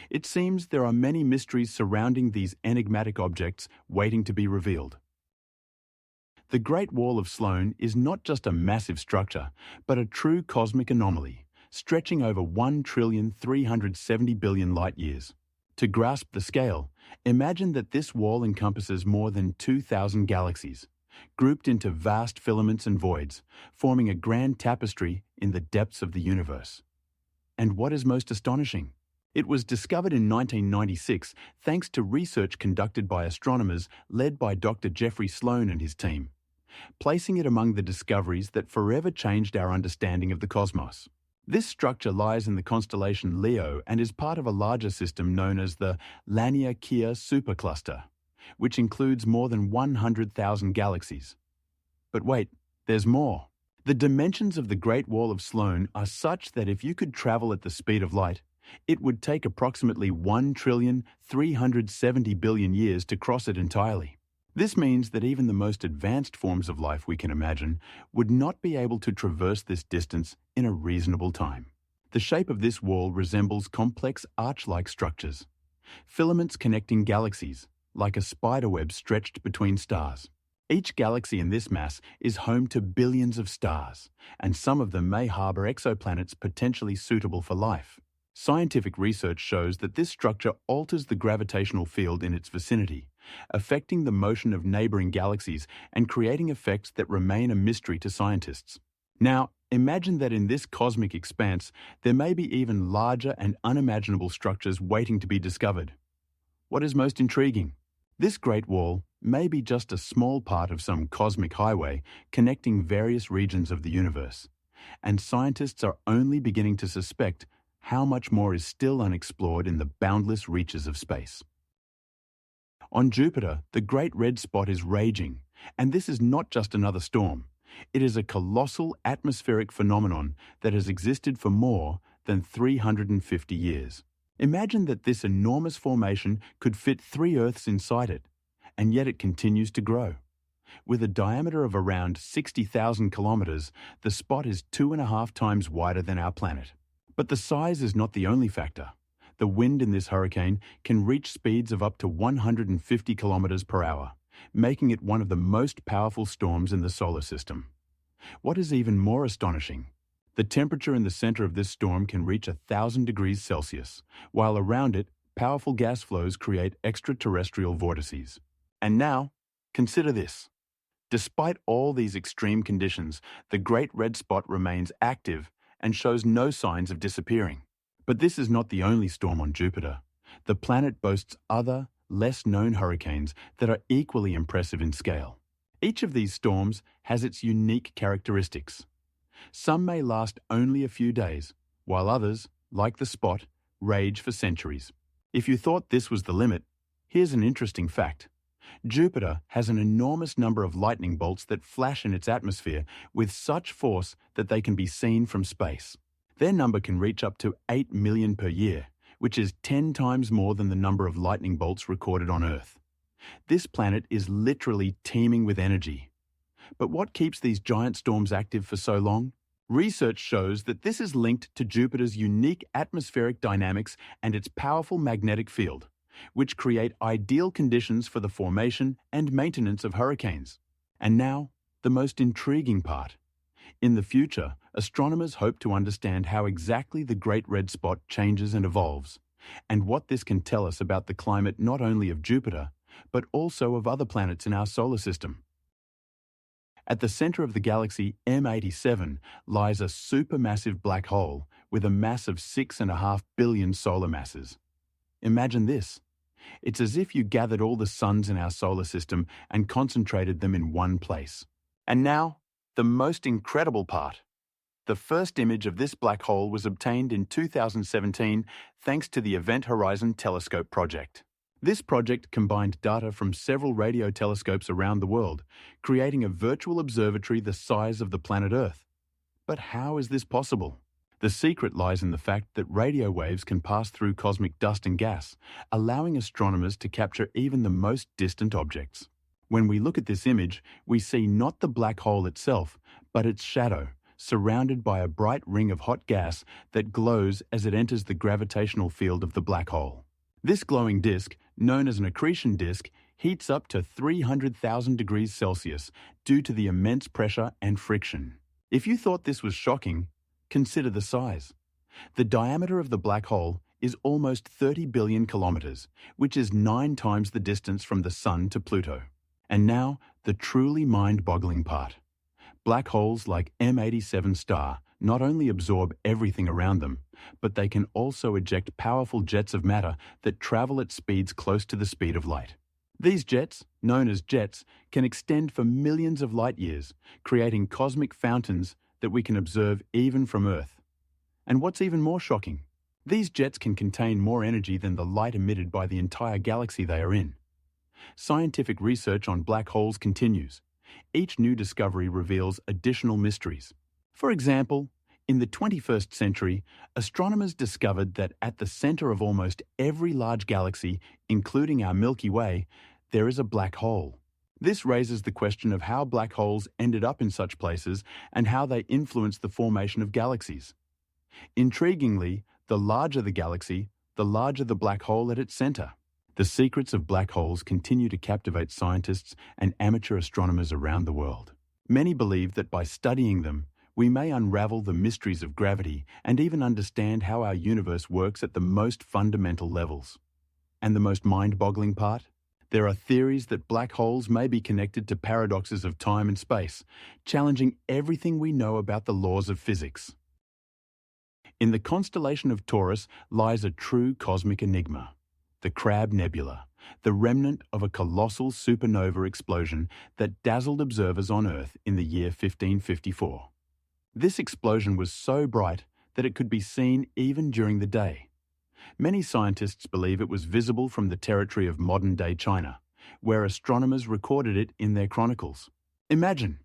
It seems there are many mysteries surrounding these enigmatic objects waiting to be revealed. The Great Wall of Sloan is not just a massive structure, but a true cosmic anomaly, stretching over 1,370,000,000,000 light-years. To grasp the scale, imagine that this wall encompasses more than 2,000 galaxies, grouped into vast filaments and voids, forming a grand tapestry in the depths of the universe. And what is most astonishing? It was discovered in 1996 thanks to research conducted by astronomers led by Dr. Jeffrey Sloan and his team, placing it among the discoveries that forever changed our understanding of the cosmos. This structure lies in the constellation Leo and is part of a larger system known as the Laniakea supercluster, which includes more than 100,000 galaxies. But wait, there's more. The dimensions of the Great Wall of Sloan are such that if you could travel at the speed of light, it would take approximately 1,370,000,000,000 years to cross it entirely. This means that even the most advanced forms of life we can imagine would not be able to traverse this distance in a reasonable time. The shape of this wall resembles complex arch-like structures, filaments connecting galaxies, like a spiderweb stretched between stars. Each galaxy in this mass is home to billions of stars, and some of them may harbor exoplanets potentially suitable for life. Scientific research shows that this structure alters the gravitational field in its vicinity, affecting the motion of neighboring galaxies and creating effects that remain a mystery to scientists. Now, imagine that in this cosmic expanse, there may be even larger and unimaginable structures waiting to be discovered. What is most intriguing? This Great Wall may be just a small part of some cosmic highway connecting various regions of the universe, and scientists are only beginning to suspect how much more is still unexplored in the boundless reaches of space. On Jupiter, the Great Red Spot is raging, and this is not just another storm. It is a colossal atmospheric phenomenon that has existed for more than 350 years. Imagine that this enormous formation could fit 3 Earths inside it, and yet it continues to grow. With a diameter of around 60,000 kilometers, the spot is 2.5 times wider than our planet. But the size is not the only factor. The wind in this hurricane can reach speeds of up to 150 kilometers per hour, making it one of the most powerful storms in the solar system. What is even more astonishing? The temperature in the center of this storm can reach 1,000 degrees Celsius, while around it, powerful gas flows create extraterrestrial vortices. And now, consider this. Despite all these extreme conditions, the Great Red Spot remains active and shows no signs of disappearing. But this is not the only storm on Jupiter. The planet boasts other, less-known hurricanes that are equally impressive in scale. Each of these storms has its unique characteristics. Some may last only a few days, while others, like the Spot, rage for centuries. If you thought this was the limit, here's an interesting fact. Jupiter has an enormous number of lightning bolts that flash in its atmosphere with such force that they can be seen from space. Their number can reach up to 8 million per year, which is 10 times more than the number of lightning bolts recorded on Earth. This planet is literally teeming with energy. But what keeps these giant storms active for so long? Research shows that this is linked to Jupiter's unique atmospheric dynamics and its powerful magnetic field, which create ideal conditions for the formation and maintenance of hurricanes. And now, the most intriguing part. In the future, astronomers hope to understand how exactly the Great Red Spot changes and evolves, and what this can tell us about the climate not only of Jupiter, but also of other planets in our solar system. At the center of the galaxy M87 lies a supermassive black hole with a mass of 6.5 billion solar masses. Imagine this. It's as if you gathered all the suns in our solar system and concentrated them in one place. And now, the most incredible part. The first image of this black hole was obtained in 2017 thanks to the Event Horizon Telescope project. This project combined data from several radio telescopes around the world, creating a virtual observatory the size of the planet Earth. But how is this possible? The secret lies in the fact that radio waves can pass through cosmic dust and gas, allowing astronomers to capture even the most distant objects. When we look at this image, we see not the black hole itself, but its shadow, surrounded by a bright ring of hot gas that glows as it enters the gravitational field of the black hole. This glowing disk, known as an accretion disk, heats up to 300,000 degrees Celsius due to the immense pressure and friction. If you thought this was shocking, consider the size. The diameter of the black hole is almost 30 billion kilometers, which is 9 times the distance from the Sun to Pluto. And now, the truly mind-boggling part. Black holes like M87 star not only absorb everything around them, but they can also eject powerful jets of matter that travel at speeds close to the speed of light. These jets, known as jets, can extend for millions of light years, creating cosmic fountains that we can observe even from Earth. And what's even more shocking, these jets can contain more energy than the light emitted by the entire galaxy they are in. Scientific research on black holes continues. Each new discovery reveals additional mysteries. For example, in the 21st century, astronomers discovered that at the center of almost every large galaxy, including our Milky Way, there is a black hole. This raises the question of how black holes ended up in such places and how they influence the formation of galaxies. Intriguingly, the larger the galaxy, the larger the black hole at its center. The secrets of black holes continue to captivate scientists and amateur astronomers around the world. Many believe that by studying them, we may unravel the mysteries of gravity and even understand how our universe works at the most fundamental levels. And the most mind-boggling part? There are theories that black holes may be connected to paradoxes of time and space, challenging everything we know about the laws of physics. In the constellation of Taurus lies a true cosmic enigma, the Crab Nebula, the remnant of a colossal supernova explosion that dazzled observers on Earth in the year 1554. This explosion was so bright that it could be seen even during the day. Many scientists believe it was visible from the territory of modern-day China, where astronomers recorded it in their chronicles. Imagine,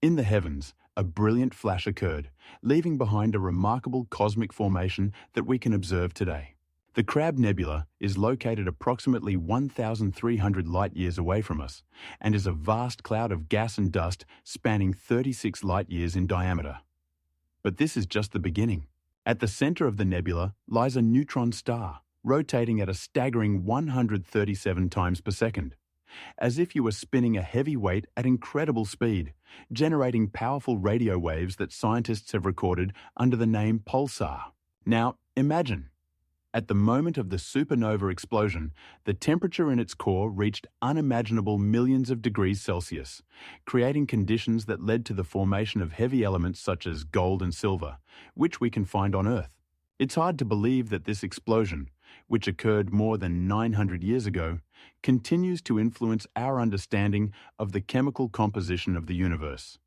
in the heavens, a brilliant flash occurred, leaving behind a remarkable cosmic formation that we can observe today. The Crab Nebula is located approximately 1,300 light-years away from us and is a vast cloud of gas and dust spanning 36 light-years in diameter. But this is just the beginning. At the center of the nebula lies a neutron star, rotating at a staggering 137 times per second, as if you were spinning a heavy weight at incredible speed, generating powerful radio waves that scientists have recorded under the name pulsar. Now, imagine. At the moment of the supernova explosion, the temperature in its core reached unimaginable millions of degrees Celsius, creating conditions that led to the formation of heavy elements such as gold and silver, which we can find on Earth. It's hard to believe that this explosion, which occurred more than 900 years ago, continues to influence our understanding of the chemical composition of the universe.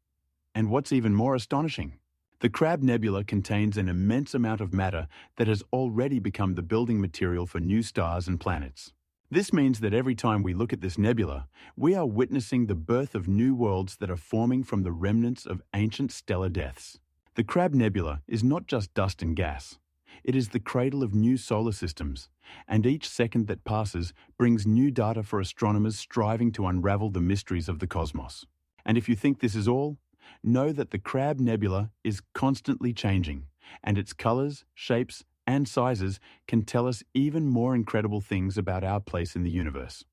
And what's even more astonishing, the Crab Nebula contains an immense amount of matter that has already become the building material for new stars and planets. This means that every time we look at this nebula, we are witnessing the birth of new worlds that are forming from the remnants of ancient stellar deaths. The Crab Nebula is not just dust and gas. It is the cradle of new solar systems, and each second that passes brings new data for astronomers striving to unravel the mysteries of the cosmos. And if you think this is all, know that the Crab Nebula is constantly changing, and its colors, shapes, and sizes can tell us even more incredible things about our place in the universe.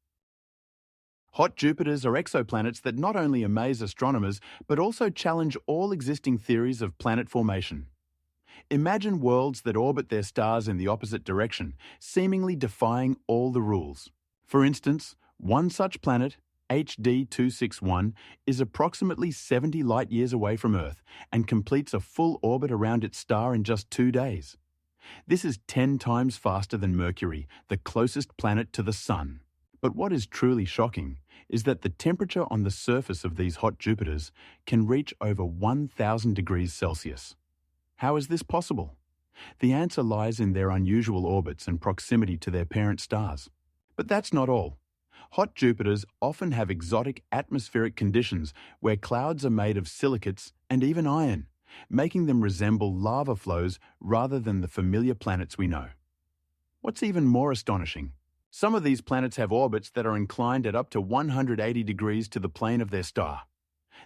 Hot Jupiters are exoplanets that not only amaze astronomers, but also challenge all existing theories of planet formation. Imagine worlds that orbit their stars in the opposite direction, seemingly defying all the rules. For instance, one such planet, HD 261, is approximately 70 light-years away from Earth and completes a full orbit around its star in just 2 days. This is 10 times faster than Mercury, the closest planet to the Sun. But what is truly shocking is that the temperature on the surface of these hot Jupiters can reach over 1,000 degrees Celsius. How is this possible? The answer lies in their unusual orbits and proximity to their parent stars. But that's not all. Hot Jupiters often have exotic atmospheric conditions where clouds are made of silicates and even iron, making them resemble lava flows rather than the familiar planets we know. What's even more astonishing, some of these planets have orbits that are inclined at up to 180 degrees to the plane of their star.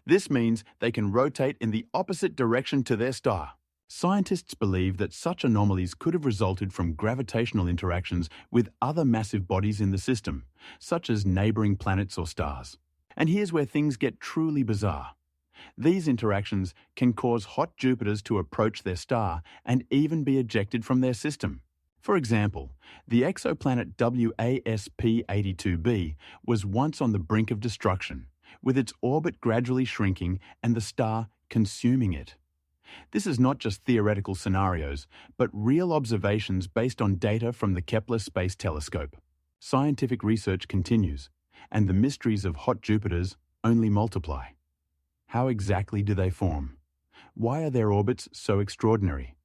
This means they can rotate in the opposite direction to their star. Scientists believe that such anomalies could have resulted from gravitational interactions with other massive bodies in the system, such as neighboring planets or stars. And here's where things get truly bizarre. These interactions can cause hot Jupiters to approach their star and even be ejected from their system. For example, the exoplanet WASP-82b was once on the brink of destruction, with its orbit gradually shrinking and the star consuming it. This is not just theoretical scenarios, but real observations based on data from the Kepler Space Telescope. Scientific research continues, and the mysteries of hot Jupiters only multiply. How exactly do they form? Why are their orbits so extraordinary?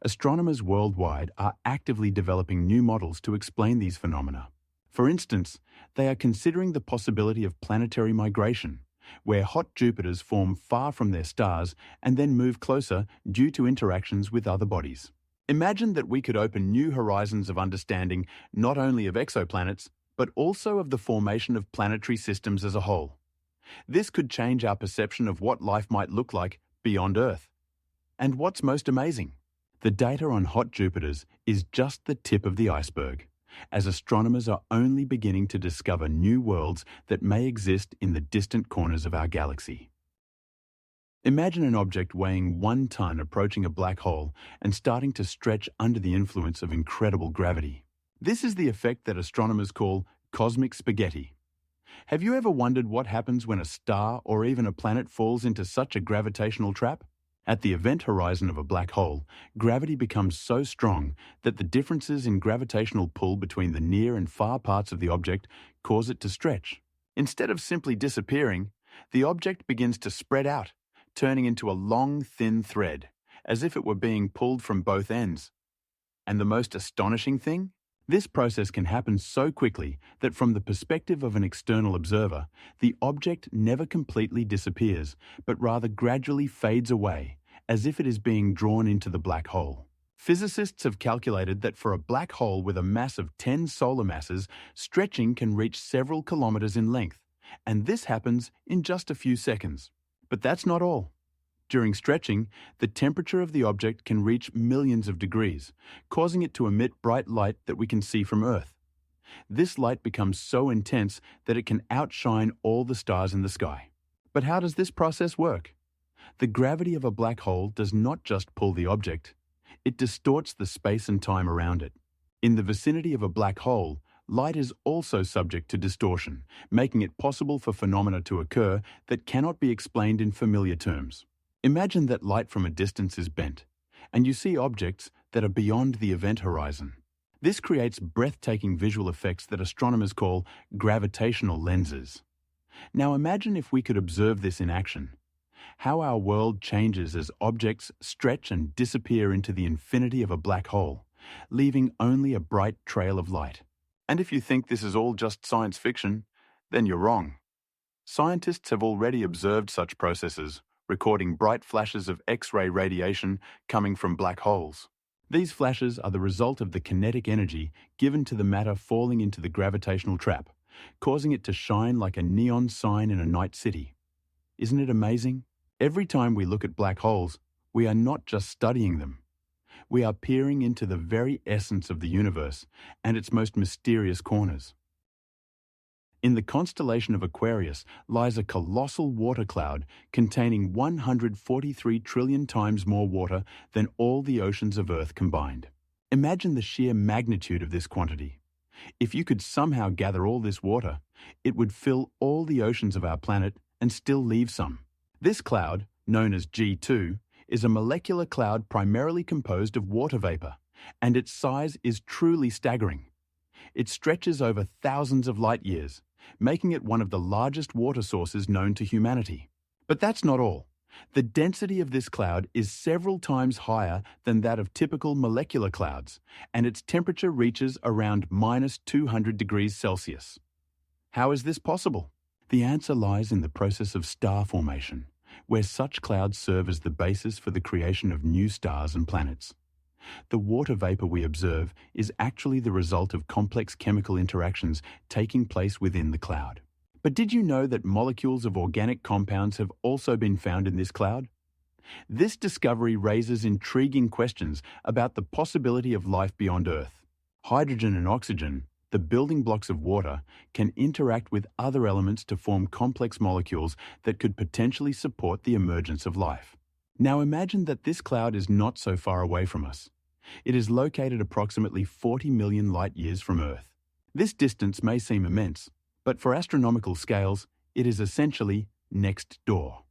Astronomers worldwide are actively developing new models to explain these phenomena. For instance, they are considering the possibility of planetary migration, where hot Jupiters form far from their stars and then move closer due to interactions with other bodies. Imagine that we could open new horizons of understanding not only of exoplanets, but also of the formation of planetary systems as a whole. This could change our perception of what life might look like beyond Earth. And what's most amazing? The data on hot Jupiters is just the tip of the iceberg. as astronomers are only beginning to discover new worlds that may exist in the distant corners of our galaxy. Imagine an object weighing 1 ton approaching a black hole and starting to stretch under the influence of incredible gravity. This is the effect that astronomers call cosmic spaghetti. Have you ever wondered what happens when a star or even a planet falls into such a gravitational trap? At the event horizon of a black hole, gravity becomes so strong that the differences in gravitational pull between the near and far parts of the object cause it to stretch. Instead of simply disappearing, the object begins to spread out, turning into a long, thin thread, as if it were being pulled from both ends. And the most astonishing thing? This process can happen so quickly that from the perspective of an external observer, the object never completely disappears, but rather gradually fades away, as if it is being drawn into the black hole. Physicists have calculated that for a black hole with a mass of 10 solar masses, stretching can reach several kilometers in length, and this happens in just a few seconds. But that's not all. During stretching, the temperature of the object can reach millions of degrees, causing it to emit bright light that we can see from Earth. This light becomes so intense that it can outshine all the stars in the sky. But how does this process work? The gravity of a black hole does not just pull the object, it distorts the space and time around it. In the vicinity of a black hole, light is also subject to distortion, making it possible for phenomena to occur that cannot be explained in familiar terms. Imagine that light from a distance is bent, and you see objects that are beyond the event horizon. This creates breathtaking visual effects that astronomers call gravitational lenses. Now imagine if we could observe this in action. How our world changes as objects stretch and disappear into the infinity of a black hole, leaving only a bright trail of light. And if you think this is all just science fiction, then you're wrong. Scientists have already observed such processes, recording bright flashes of X-ray radiation coming from black holes. These flashes are the result of the kinetic energy given to the matter falling into the gravitational trap, causing it to shine like a neon sign in a night city. Isn't it amazing? Every time we look at black holes, we are not just studying them. We are peering into the very essence of the universe and its most mysterious corners. In the constellation of Aquarius lies a colossal water cloud containing 143 trillion times more water than all the oceans of Earth combined. Imagine the sheer magnitude of this quantity. If you could somehow gather all this water, it would fill all the oceans of our planet and still leave some. This cloud, known as G2, is a molecular cloud primarily composed of water vapor, and its size is truly staggering. It stretches over thousands of light years, making it one of the largest water sources known to humanity. But that's not all. The density of this cloud is several times higher than that of typical molecular clouds, and its temperature reaches around -200 degrees Celsius. How is this possible? The answer lies in the process of star formation, where such clouds serve as the basis for the creation of new stars and planets. The water vapor we observe is actually the result of complex chemical interactions taking place within the cloud. But did you know that molecules of organic compounds have also been found in this cloud? This discovery raises intriguing questions about the possibility of life beyond Earth. Hydrogen and oxygen, the building blocks of water, can interact with other elements to form complex molecules that could potentially support the emergence of life. Now imagine that this cloud is not so far away from us. It is located approximately 40 million light years from Earth. This distance may seem immense, but for astronomical scales, it is essentially next door.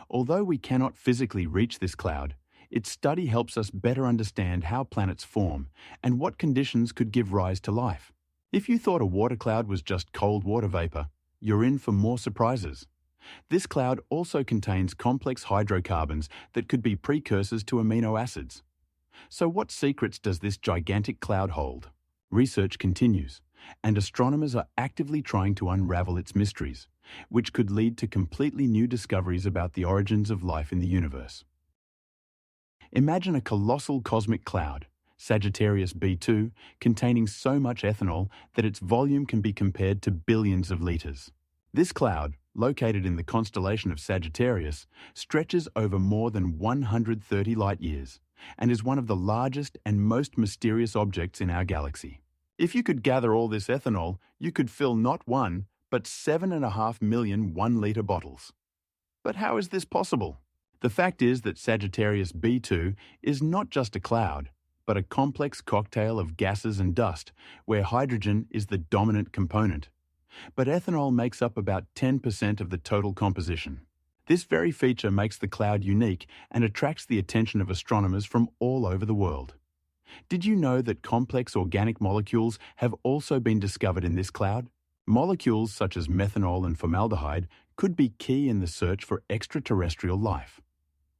Although we cannot physically reach this cloud, its study helps us better understand how planets form and what conditions could give rise to life. If you thought a water cloud was just cold water vapor, you're in for more surprises. This cloud also contains complex hydrocarbons that could be precursors to amino acids. So what secrets does this gigantic cloud hold? Research continues, and astronomers are actively trying to unravel its mysteries, which could lead to completely new discoveries about the origins of life in the universe. Imagine a colossal cosmic cloud, Sagittarius B2, containing so much ethanol that its volume can be compared to billions of liters. This cloud, located in the constellation of Sagittarius, stretches over more than 130 light years and is one of the largest and most mysterious objects in our galaxy. If you could gather all this ethanol, you could fill not one, but 7.5 million 1-litre bottles. But how is this possible? The fact is that Sagittarius B2 is not just a cloud, but a complex cocktail of gases and dust, where hydrogen is the dominant component. But ethanol makes up about 10% of the total composition. This very feature makes the cloud unique and attracts the attention of astronomers from all over the world. Did you know that complex organic molecules have also been discovered in this cloud? Molecules such as methanol and formaldehyde could be key in the search for extraterrestrial life.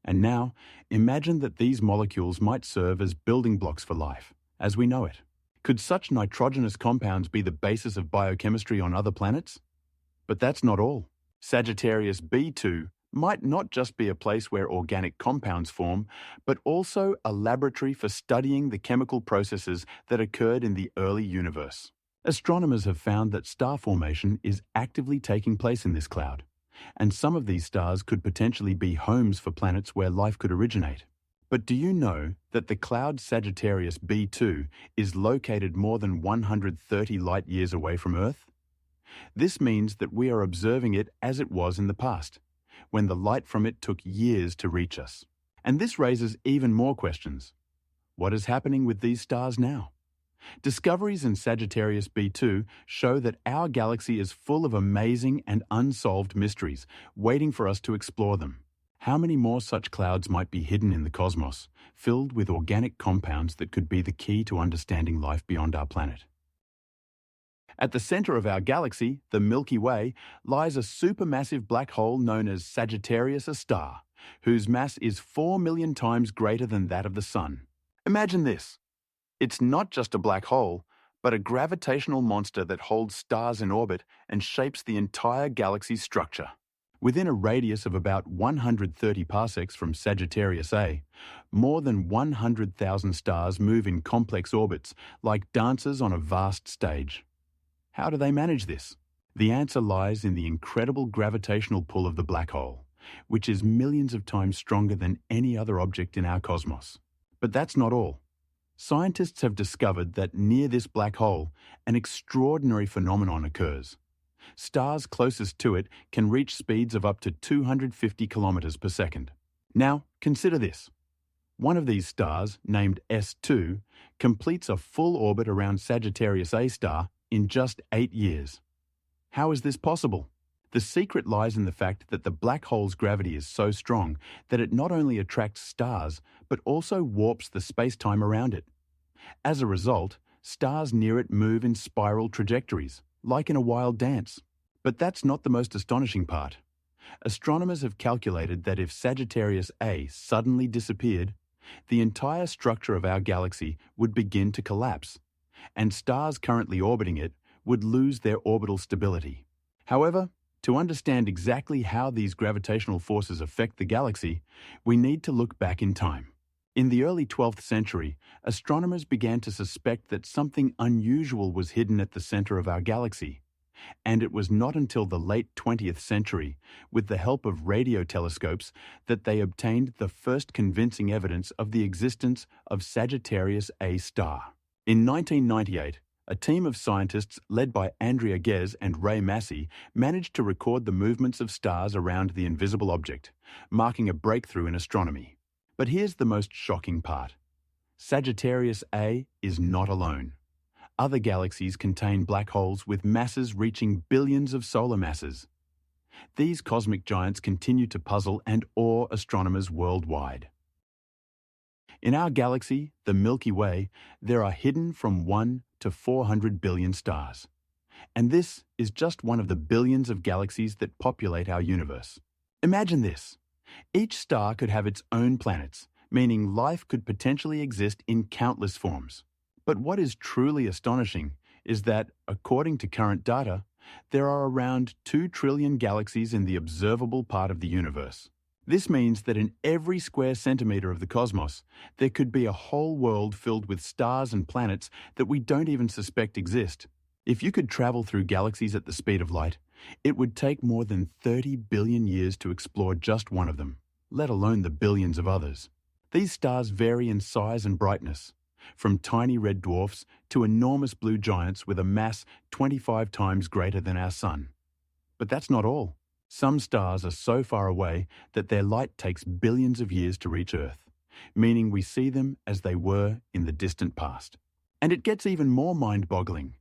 And now, imagine that these molecules might serve as building blocks for life, as we know it. Could such nitrogenous compounds be the basis of biochemistry on other planets? But that's not all. Sagittarius B2 might not just be a place where organic compounds form, but also a laboratory for studying the chemical processes that occurred in the early universe. Astronomers have found that star formation is actively taking place in this cloud, and some of these stars could potentially be homes for planets where life could originate. But do you know that the cloud Sagittarius B2 is located more than 130 light-years away from Earth? This means that we are observing it as it was in the past, when the light from it took years to reach us. And this raises even more questions. What is happening with these stars now? Discoveries in Sagittarius B2 show that our galaxy is full of amazing and unsolved mysteries, waiting for us to explore them. How many more such clouds might be hidden in the cosmos, filled with organic compounds that could be the key to understanding life beyond our planet? At the center of our galaxy, the Milky Way, lies a supermassive black hole known as Sagittarius A star, whose mass is 4 million times greater than that of the Sun. Imagine this. It's not just a black hole, but a gravitational monster that holds stars in orbit and shapes the entire galaxy's structure. Within a radius of about 130 parsecs from Sagittarius A, more than 100,000 stars move in complex orbits like dancers on a vast stage. How do they manage this? The answer lies in the incredible gravitational pull of the black hole, which is millions of times stronger than any other object in our cosmos. But that's not all. Scientists have discovered that near this black hole, an extraordinary phenomenon occurs. Stars closest to it can reach speeds of up to 250 kilometers per second. Now, consider this. One of these stars, named S2, completes a full orbit around Sagittarius A star in just 8 years. How is this possible? The secret lies in the fact that the black hole's gravity is so strong that it not only attracts stars, but also warps the space-time around it. As a result, stars near it move in spiral trajectories, like in a wild dance. But that's not the most astonishing part. Astronomers have calculated that if Sagittarius A suddenly disappeared, the entire structure of our galaxy would begin to collapse, and stars currently orbiting it would lose their orbital stability. However, to understand exactly how these gravitational forces affect the galaxy, we need to look back in time. In the early 12th century, astronomers began to suspect that something unusual was hidden at the center of our galaxy. And it was not until the late 20th century, with the help of radio telescopes, that they obtained the first convincing evidence of the existence of Sagittarius A star. In 1998, a team of scientists led by Andrea Ghez and Ray Massey managed to record the movements of stars around the invisible object, marking a breakthrough in astronomy. But here's the most shocking part. Sagittarius A is not alone. Other galaxies contain black holes with masses reaching billions of solar masses. These cosmic giants continue to puzzle and awe astronomers worldwide. In our galaxy, the Milky Way, there are hidden from 1 to 400 billion stars. And this is just one of the billions of galaxies that populate our universe. Imagine this. Each star could have its own planets, meaning life could potentially exist in countless forms. But what is truly astonishing is that, according to current data, there are around 2 trillion galaxies in the observable part of the universe. This means that in every square centimeter of the cosmos, there could be a whole world filled with stars and planets that we don't even suspect exist. If you could travel through galaxies at the speed of light, it would take more than 30 billion years to explore just one of them, let alone the billions of others. These stars vary in size and brightness. from tiny red dwarfs to enormous blue giants with a mass 25 times greater than our Sun. But that's not all. Some stars are so far away that their light takes billions of years to reach Earth, meaning we see them as they were in the distant past. And it gets even more mind-boggling.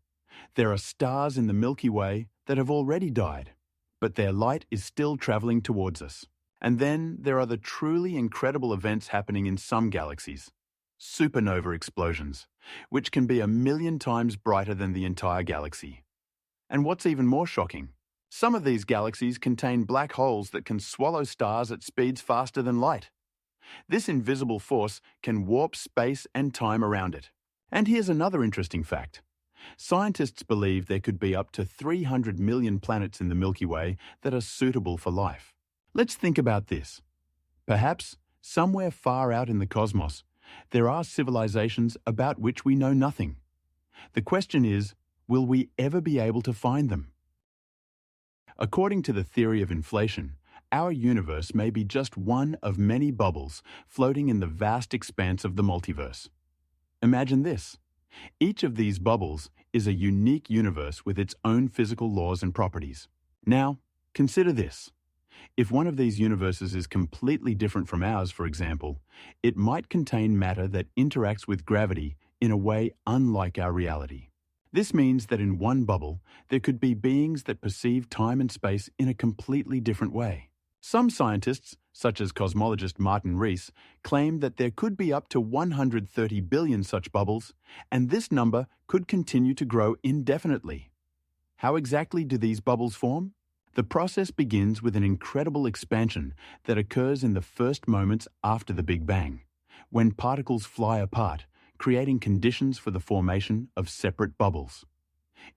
There are stars in the Milky Way that have already died, but their light is still traveling towards us. And then there are the truly incredible events happening in some galaxies. Supernova explosions, which can be 1,000,000 times brighter than the entire galaxy. And what's even more shocking, some of these galaxies contain black holes that can swallow stars at speeds faster than light. This invisible force can warp space and time around it. And here's another interesting fact. Scientists believe there could be up to 300 million planets in the Milky Way that are suitable for life. Let's think about this. Perhaps, somewhere far out in the cosmos, there are civilizations about which we know nothing. The question is, will we ever be able to find them? According to the theory of inflation, our universe may be just one of many bubbles floating in the vast expanse of the multiverse. Imagine this. Each of these bubbles is a unique universe with its own physical laws and properties. Now, consider this. If one of these universes is completely different from ours, for example, it might contain matter that interacts with gravity in a way unlike our reality. This means that in one bubble, there could be beings that perceive time and space in a completely different way. Some scientists, such as cosmologist Martin Rees, claim that there could be up to 130 billion such bubbles, and this number could continue to grow indefinitely. How exactly do these bubbles form? The process begins with an incredible expansion that occurs in the first moments after the Big Bang, when particles fly apart, creating conditions for the formation of separate bubbles.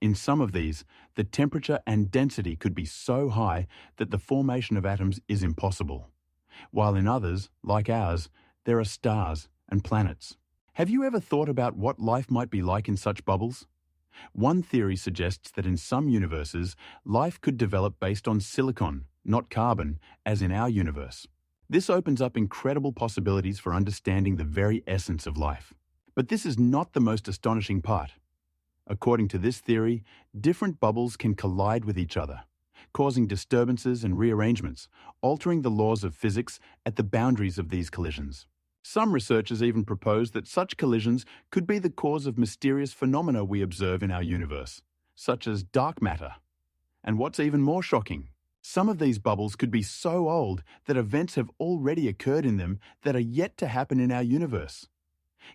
In some of these, the temperature and density could be so high that the formation of atoms is impossible, while in others, like ours, there are stars and planets. Have you ever thought about what life might be like in such bubbles? One theory suggests that in some universes, life could develop based on silicon, not carbon, as in our universe. This opens up incredible possibilities for understanding the very essence of life. But this is not the most astonishing part. According to this theory, different bubbles can collide with each other, causing disturbances and rearrangements, altering the laws of physics at the boundaries of these collisions. Some researchers even propose that such collisions could be the cause of mysterious phenomena we observe in our universe, such as dark matter. And what's even more shocking, some of these bubbles could be so old that events have already occurred in them that are yet to happen in our universe.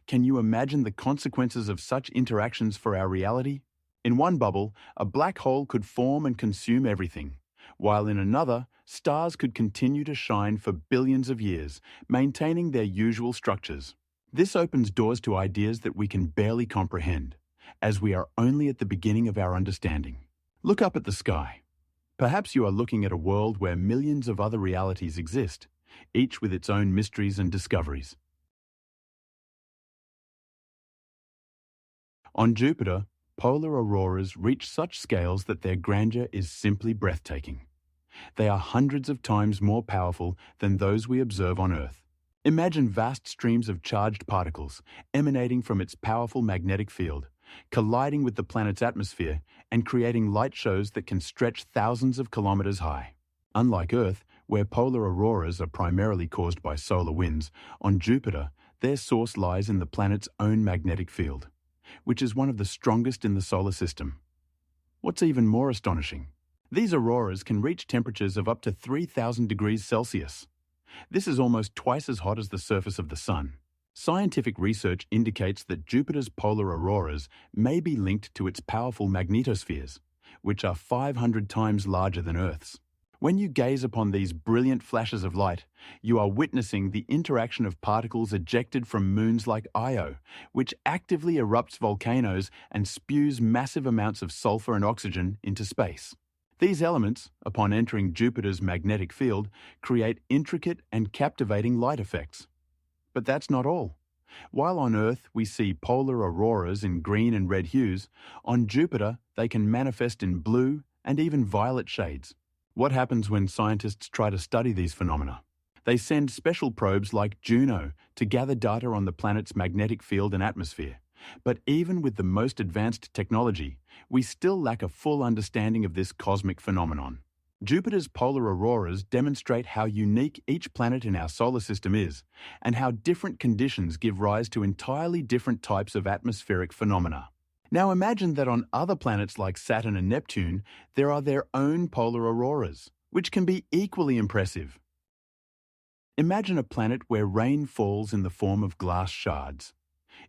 Can you imagine the consequences of such interactions for our reality? In one bubble, a black hole could form and consume everything, while in another, stars could continue to shine for billions of years, maintaining their usual structures. This opens doors to ideas that we can barely comprehend, as we are only at the beginning of our understanding. Look up at the sky. Perhaps you are looking at a world where millions of other realities exist, each with its own mysteries and discoveries. On Jupiter, polar auroras reach such scales that their grandeur is simply breathtaking. They are hundreds of times more powerful than those we observe on Earth. Imagine vast streams of charged particles emanating from its powerful magnetic field, colliding with the planet's atmosphere and creating light shows that can stretch thousands of kilometers high. Unlike Earth, where polar auroras are primarily caused by solar winds, on Jupiter, their source lies in the planet's own magnetic field, which is one of the strongest in the solar system. What's even more astonishing, these auroras can reach temperatures of up to 3,000 degrees Celsius. This is almost twice as hot as the surface of the Sun. Scientific research indicates that Jupiter's polar auroras may be linked to its powerful magnetospheres, which are 500 times larger than Earth's. When you gaze upon these brilliant flashes of light, you are witnessing the interaction of particles ejected from moons like Io, which actively erupts volcanoes and spews massive amounts of sulfur and oxygen into space. These elements, upon entering Jupiter's magnetic field, create intricate and captivating light effects. But that's not all. While on Earth we see polar auroras in green and red hues, on Jupiter they can manifest in blue and even violet shades. What happens when scientists try to study these phenomena? They send special probes like Juno to gather data on the planet's magnetic field and atmosphere. But even with the most advanced technology, we still lack a full understanding of this cosmic phenomenon. Jupiter's polar auroras demonstrate how unique each planet in our solar system is, and how different conditions give rise to entirely different types of atmospheric phenomena. Now imagine that on other planets like Saturn and Neptune, there are their own polar auroras, which can be equally impressive. Imagine a planet where rain falls in the form of glass shards.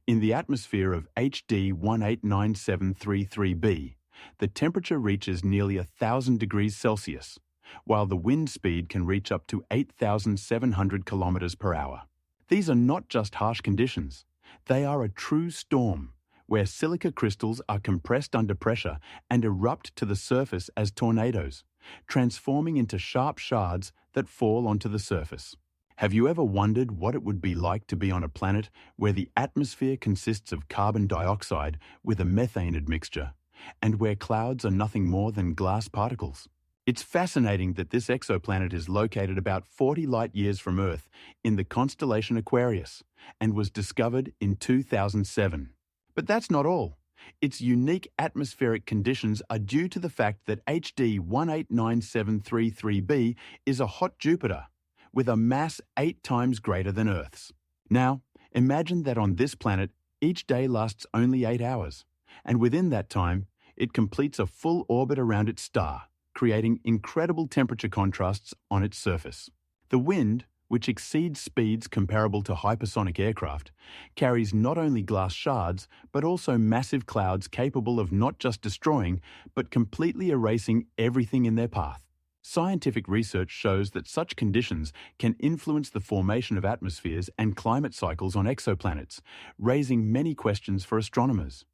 In the atmosphere of HD 189733b, the temperature reaches nearly 1,000 degrees Celsius, while the wind speed can reach up to 8,700 kilometers per hour. These are not just harsh conditions. They are a true storm, where silica crystals are compressed under pressure and erupt to the surface as tornadoes, transforming into sharp shards that fall onto the surface. Have you ever wondered what it would be like to be on a planet where the atmosphere consists of carbon dioxide with a methane admixture, and where clouds are nothing more than glass particles? It's fascinating that this exoplanet is located about 40 light-years from Earth in the constellation Aquarius and was discovered in 2007. But that's not all. Its unique atmospheric conditions are due to the fact that HD 189733b is a hot Jupiter with a mass 8 times greater than Earth's. Now, imagine that on this planet, each day lasts only 8 hours, and within that time, it completes a full orbit around its star, creating incredible temperature contrasts on its surface. The wind, which exceeds speeds comparable to hypersonic aircraft, carries not only glass shards, but also massive clouds capable of not just destroying, but completely erasing everything in their path. Scientific research shows that such conditions can influence the formation of atmospheres and climate cycles on exoplanets, raising many questions for astronomers.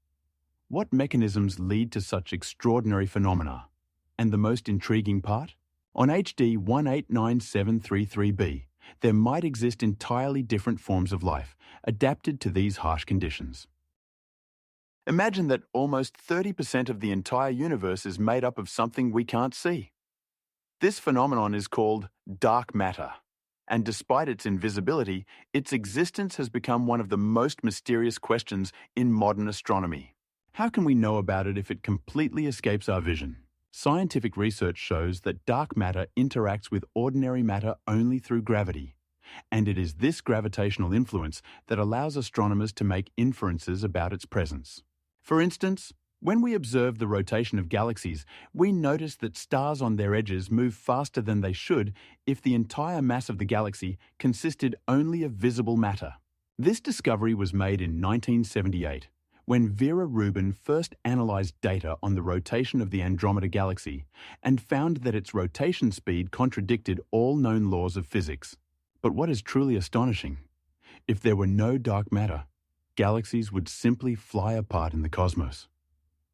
What mechanisms lead to such extraordinary phenomena? And the most intriguing part? On HD 189733b, there might exist entirely different forms of life, adapted to these harsh conditions. Imagine that almost 30% of the entire universe is made up of something we can't see. This phenomenon is called dark matter, and despite its invisibility, its existence has become one of the most mysterious questions in modern astronomy. How can we know about it if it completely escapes our vision? Scientific research shows that dark matter interacts with ordinary matter only through gravity, and it is this gravitational influence that allows astronomers to make inferences about its presence. For instance, when we observe the rotation of galaxies, we notice that stars on their edges move faster than they should if the entire mass of the galaxy consisted only of visible matter. This discovery was made in 1978, when Vera Rubin first analyzed data on the rotation of the Andromeda Galaxy and found that its rotation speed contradicted all known laws of physics. But what is truly astonishing? If there were no dark matter, galaxies would simply fly apart in the cosmos.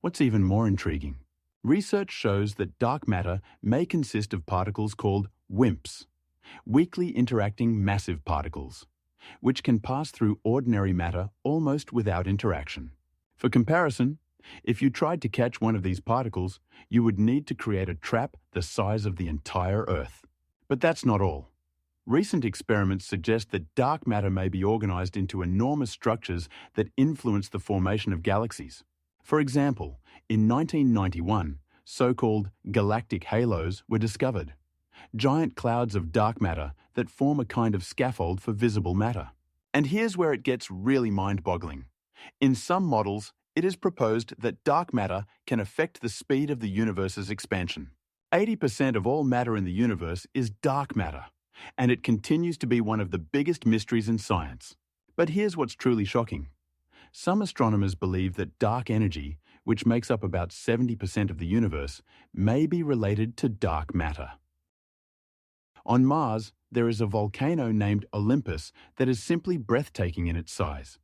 What's even more intriguing? Research shows that dark matter may consist of particles called WIMPs, weakly interacting massive particles, which can pass through ordinary matter almost without interaction. For comparison, if you tried to catch one of these particles, you would need to create a trap the size of the entire Earth. But that's not all. Recent experiments suggest that dark matter may be organized into enormous structures that influence the formation of galaxies. For example, in 1991, so-called galactic halos were discovered, giant clouds of dark matter that form a kind of scaffold for visible matter. And here's where it gets really mind-boggling. In some models, it is proposed that dark matter can affect the speed of the universe's expansion. 80% of all matter in the universe is dark matter, and it continues to be one of the biggest mysteries in science. But here's what's truly shocking. Some astronomers believe that dark energy, which makes up about 70% of the universe, may be related to dark matter. On Mars, there is a volcano named Olympus that is simply breathtaking in its size.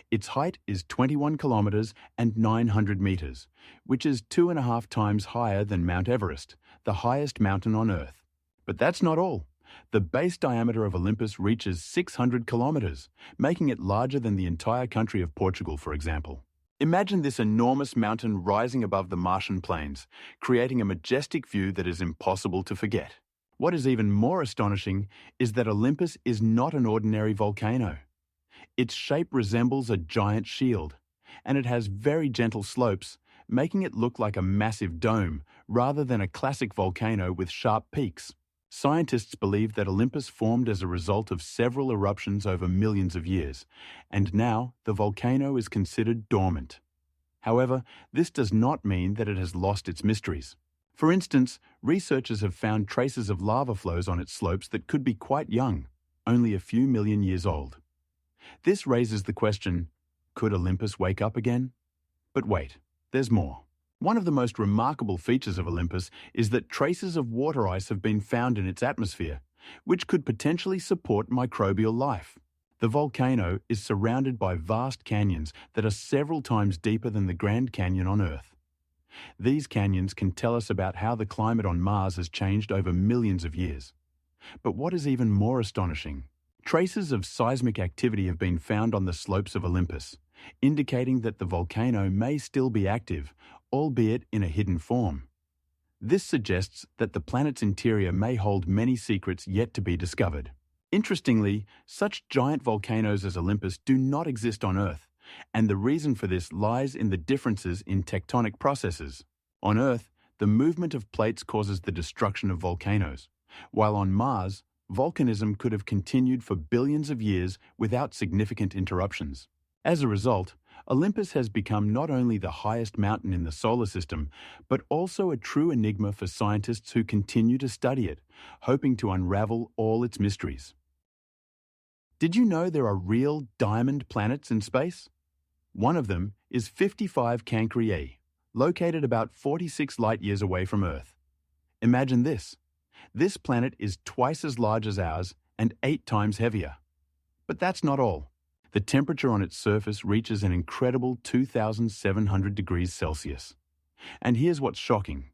Its height is 21 kilometers and 900 meters, which is 2.5 times higher than Mount Everest, the highest mountain on Earth. But that's not all. The base diameter of Olympus reaches 600 kilometers, making it larger than the entire country of Portugal, for example. Imagine this enormous mountain rising above the Martian plains, creating a majestic view that is impossible to forget. What is even more astonishing is that Olympus is not an ordinary volcano. Its shape resembles a giant shield, and it has very gentle slopes, making it look like a massive dome rather than a classic volcano with sharp peaks. Scientists believe that Olympus formed as a result of several eruptions over millions of years, and now the volcano is considered dormant. However, this does not mean that it has lost its mysteries. For instance, researchers have found traces of lava flows on its slopes that could be quite young, only a few million years old. This raises the question, could Olympus wake up again? But wait, there's more. One of the most remarkable features of Olympus is that traces of water ice have been found in its atmosphere, which could potentially support microbial life. The volcano is surrounded by vast canyons that are several times deeper than the Grand Canyon on Earth. These canyons can tell us about how the climate on Mars has changed over millions of years. But what is even more astonishing? Traces of seismic activity have been found on the slopes of Olympus, indicating that the volcano may still be active, albeit in a hidden form. This suggests that the planet's interior may hold many secrets yet to be discovered. Interestingly, such giant volcanoes as Olympus do not exist on Earth, and the reason for this lies in the differences in tectonic processes. On Earth, the movement of plates causes the destruction of volcanoes, while on Mars, volcanism could have continued for billions of years without significant interruptions. As a result, Olympus has become not only the highest mountain in the solar system, but also a true enigma for scientists who continue to study it, hoping to unravel all its mysteries. Did you know there are real diamond planets in space? One of them is 55 Cancri, located about 46 light-years away from Earth. Imagine this. This planet is twice as large as ours and 8 times heavier. But that's not all. The temperature on its surface reaches an incredible 2,700 degrees Celsius. And here's what's shocking.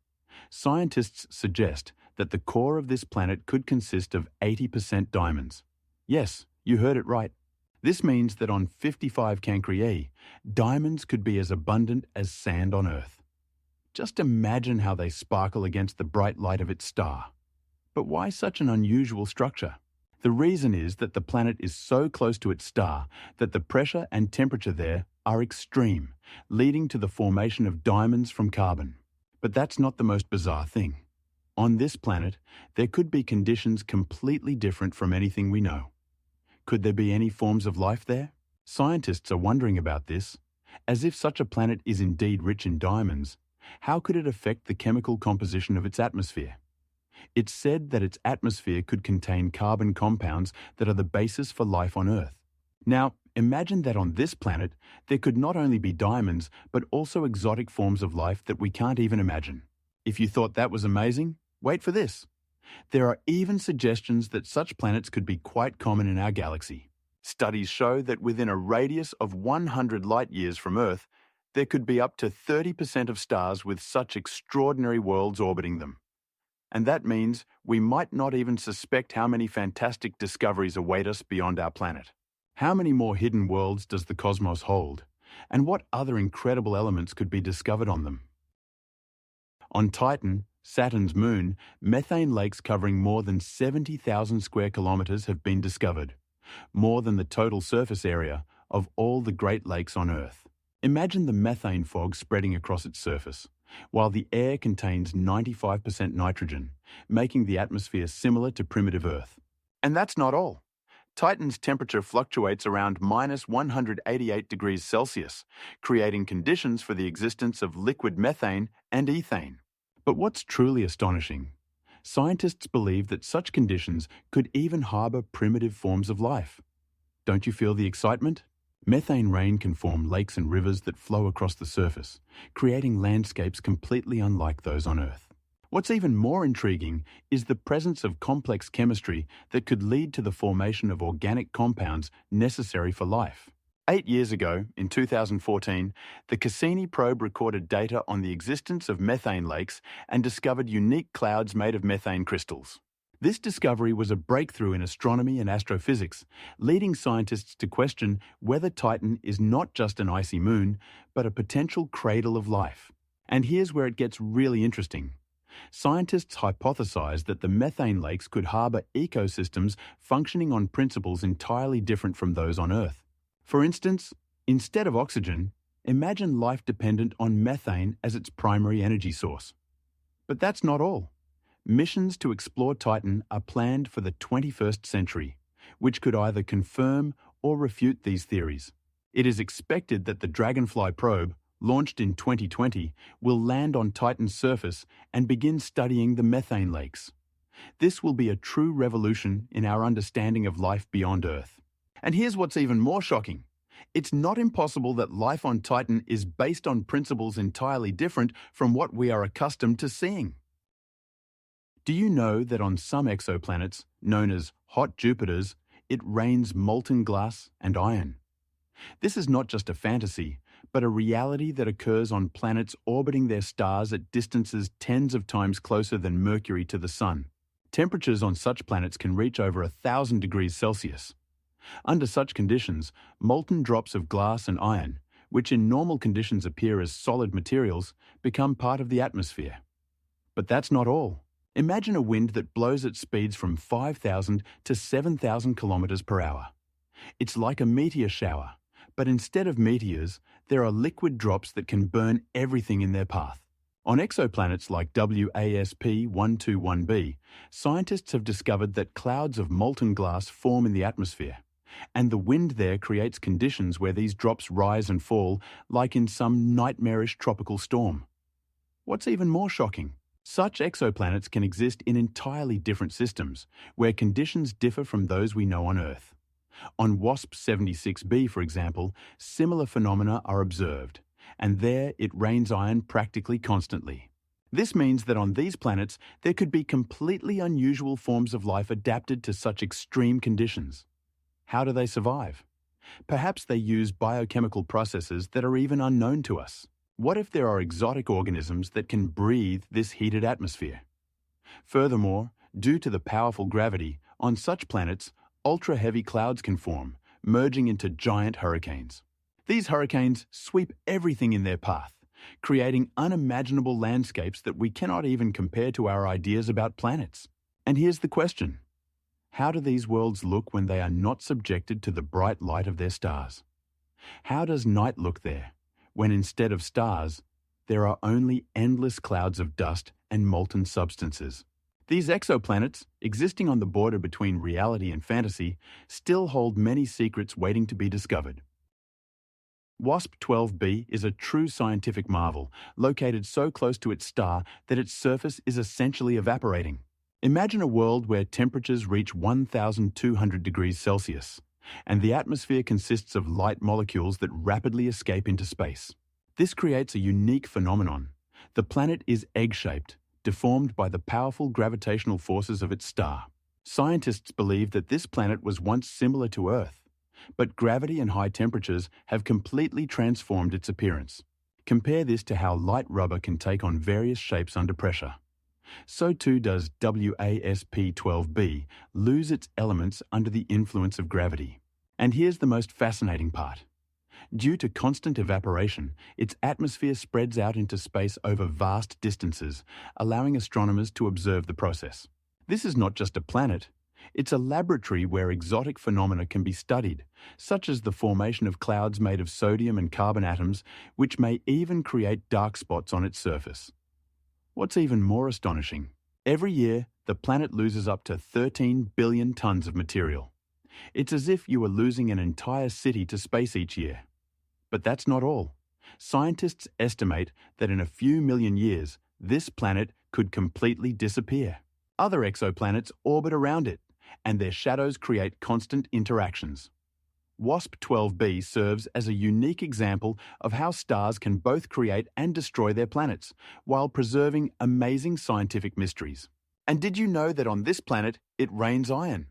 Scientists suggest that the core of this planet could consist of 80% diamonds. Yes, you heard it right. This means that on 55 Cancri, diamonds could be as abundant as sand on Earth. Just imagine how they sparkle against the bright light of its star. But why such an unusual structure? The reason is that the planet is so close to its star that the pressure and temperature there are extreme, leading to the formation of diamonds from carbon. But that's not the most bizarre thing. On this planet, there could be conditions completely different from anything we know. Could there be any forms of life there? Scientists are wondering about this. As if such a planet is indeed rich in diamonds, how could it affect the chemical composition of its atmosphere? It's said that its atmosphere could contain carbon compounds that are the basis for life on Earth. Now, imagine that on this planet, there could not only be diamonds, but also exotic forms of life that we can't even imagine. If you thought that was amazing, wait for this. There are even suggestions that such planets could be quite common in our galaxy. Studies show that within a radius of 100 light-years from Earth, there could be up to 30% of stars with such extraordinary worlds orbiting them. And that means we might not even suspect how many fantastic discoveries await us beyond our planet. How many more hidden worlds does the cosmos hold? And what other incredible elements could be discovered on them? On Titan, Saturn's moon, methane lakes covering more than 70,000 square kilometers have been discovered, more than the total surface area of all the Great Lakes on Earth. Imagine the methane fog spreading across its surface, while the air contains 95% nitrogen, making the atmosphere similar to primitive Earth. And that's not all. Titan's temperature fluctuates around minus 188 degrees Celsius, creating conditions for the existence of liquid methane and ethane. But what's truly astonishing, scientists believe that such conditions could even harbor primitive forms of life. Don't you feel the excitement? Methane rain can form lakes and rivers that flow across the surface, creating landscapes completely unlike those on Earth. What's even more intriguing is the presence of complex chemistry that could lead to the formation of organic compounds necessary for life. 8 years ago, in 2014, the Cassini probe recorded data on the existence of methane lakes and discovered unique clouds made of methane crystals. This discovery was a breakthrough in astronomy and astrophysics, leading scientists to question whether Titan is not just an icy moon, but a potential cradle of life. And here's where it gets really interesting. Scientists hypothesized that the methane lakes could harbor ecosystems functioning on principles entirely different from those on Earth. For instance, instead of oxygen, imagine life dependent on methane as its primary energy source. But that's not all. Missions to explore Titan are planned for the 21st century, which could either confirm or refute these theories. It is expected that the Dragonfly probe, launched in 2020, will land on Titan's surface and begin studying the methane lakes. This will be a true revolution in our understanding of life beyond Earth. And here's what's even more shocking. It's not impossible that life on Titan is based on principles entirely different from what we are accustomed to seeing. Do you know that on some exoplanets, known as hot Jupiters, it rains molten glass and iron? This is not just a fantasy, but a reality that occurs on planets orbiting their stars at distances tens of times closer than Mercury to the Sun. Temperatures on such planets can reach over 1,000 degrees Celsius. Under such conditions, molten drops of glass and iron, which in normal conditions appear as solid materials, become part of the atmosphere. But that's not all. Imagine a wind that blows at speeds from 5,000 to 7,000 kilometers per hour. It's like a meteor shower, but instead of meteors, there are liquid drops that can burn everything in their path. On exoplanets like WASP-121b, scientists have discovered that clouds of molten glass form in the atmosphere, and the wind there creates conditions where these drops rise and fall like in some nightmarish tropical storm. What's even more shocking? Such exoplanets can exist in entirely different systems, where conditions differ from those we know on Earth. On WASP-76b, for example, similar phenomena are observed, and there it rains iron practically constantly. This means that on these planets, there could be completely unusual forms of life adapted to such extreme conditions. How do they survive? Perhaps they use biochemical processes that are even unknown to us. What if there are exotic organisms that can breathe this heated atmosphere? Furthermore, due to the powerful gravity, on such planets, ultra-heavy clouds can form, merging into giant hurricanes. These hurricanes sweep everything in their path, creating unimaginable landscapes that we cannot even compare to our ideas about planets. And here's the question. How do these worlds look when they are not subjected to the bright light of their stars? How does night look there, when instead of stars, there are only endless clouds of dust and molten substances? These exoplanets, existing on the border between reality and fantasy, still hold many secrets waiting to be discovered. WASP-12b is a true scientific marvel, located so close to its star that its surface is essentially evaporating. Imagine a world where temperatures reach 1,200 degrees Celsius, and the atmosphere consists of light molecules that rapidly escape into space. This creates a unique phenomenon. The planet is egg-shaped, deformed by the powerful gravitational forces of its star. Scientists believe that this planet was once similar to Earth, but gravity and high temperatures have completely transformed its appearance. Compare this to how light rubber can take on various shapes under pressure. So too does WASP-12b lose its elements under the influence of gravity. And here's the most fascinating part. Due to constant evaporation, its atmosphere spreads out into space over vast distances, allowing astronomers to observe the process. This is not just a planet. It's a laboratory where exotic phenomena can be studied, such as the formation of clouds made of sodium and carbon atoms, which may even create dark spots on its surface. What's even more astonishing, every year, the planet loses up to 13 billion tons of material. It's as if you were losing an entire city to space each year. But that's not all. Scientists estimate that in a few million years, this planet could completely disappear. Other exoplanets orbit around it, and their shadows create constant interactions. WASP-12b serves as a unique example of how stars can both create and destroy their planets, while preserving amazing scientific mysteries. And did you know that on this planet, it rains iron?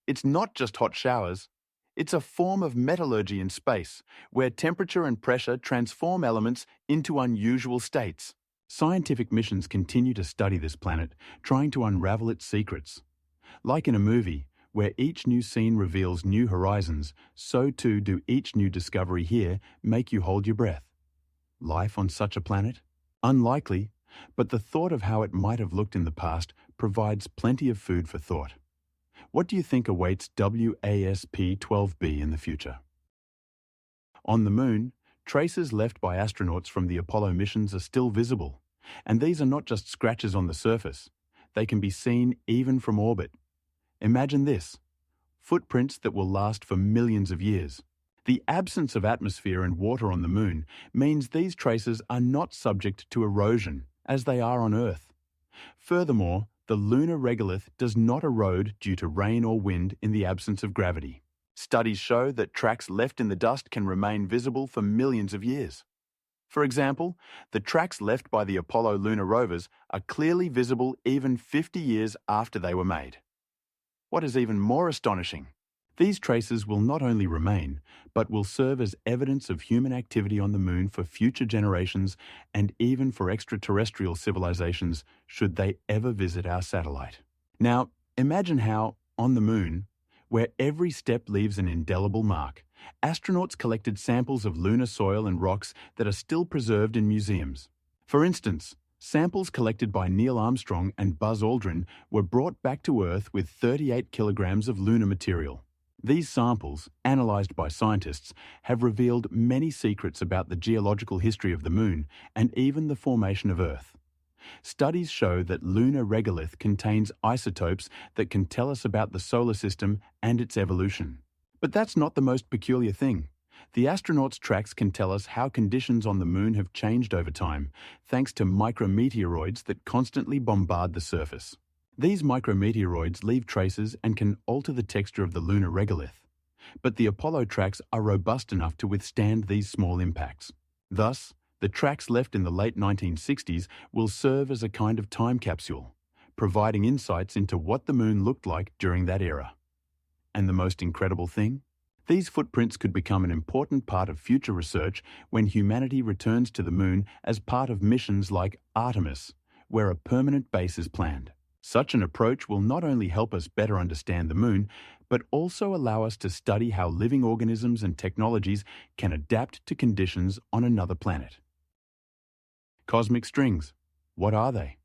It's not just hot showers. It's a form of metallurgy in space, where temperature and pressure transform elements into unusual states. Scientific missions continue to study this planet, trying to unravel its secrets. Like in a movie, where each new scene reveals new horizons, so too do each new discovery here make you hold your breath. Life on such a planet? Unlikely, but the thought of how it might have looked in the past provides plenty of food for thought. What do you think awaits WASP-12b in the future? On the Moon, traces left by astronauts from the Apollo missions are still visible, and these are not just scratches on the surface. They can be seen even from orbit. Imagine this: footprints that will last for millions of years. The absence of atmosphere and water on the Moon means these traces are not subject to erosion, as they are on Earth. Furthermore, the lunar regolith does not erode due to rain or wind in the absence of gravity. Studies show that tracks left in the dust can remain visible for millions of years. For example, the tracks left by the Apollo lunar rovers are clearly visible even 50 years after they were made. What is even more astonishing, these traces will not only remain, but will serve as evidence of human activity on the Moon for future generations and even for extraterrestrial civilizations should they ever visit our satellite. Now, imagine how, on the Moon, where every step leaves an indelible mark, astronauts collected samples of lunar soil and rocks that are still preserved in museums. For instance, samples collected by Neil Armstrong and Buzz Aldrin were brought back to Earth with 38 kilograms of lunar material. These samples, analysed by scientists, have revealed many secrets about the geological history of the Moon and even the formation of Earth. Studies show that lunar regolith contains isotopes that can tell us about the solar system and its evolution. But that's not the most peculiar thing. The astronauts' tracks can tell us how conditions on the Moon have changed over time, thanks to micrometeoroids that constantly bombard the surface. These micrometeoroids leave traces and can alter the texture of the lunar regolith. But the Apollo tracks are robust enough to withstand these small impacts. Thus, the tracks left in the late 1960s will serve as a kind of time capsule, providing insights into what the Moon looked like during that era. And the most incredible thing? These footprints could become an important part of future research when humanity returns to the Moon as part of missions like Artemis, where a permanent base is planned. Such an approach will not only help us better understand the Moon, but also allow us to study how living organisms and technologies can adapt to conditions on another planet. Cosmic strings. What are they?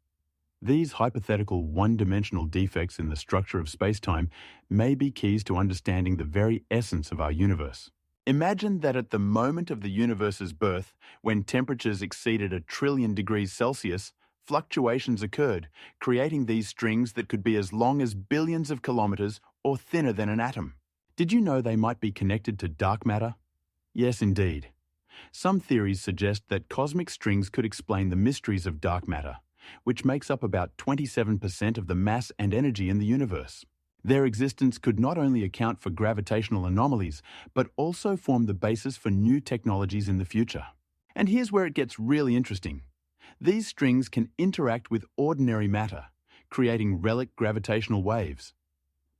These hypothetical one-dimensional defects in the structure of space-time may be keys to understanding the very essence of our universe. Imagine that at the moment of the universe's birth, when temperatures exceeded 1 trillion degrees Celsius, fluctuations occurred, creating these strings that could be as long as billions of kilometers or thinner than an atom. Did you know they might be connected to dark matter? Yes, indeed. Some theories suggest that cosmic strings could explain the mysteries of dark matter, which makes up about 27% of the mass and energy in the universe. Their existence could not only account for gravitational anomalies, but also form the basis for new technologies in the future. And here's where it gets really interesting. These strings can interact with ordinary matter, creating relic gravitational waves.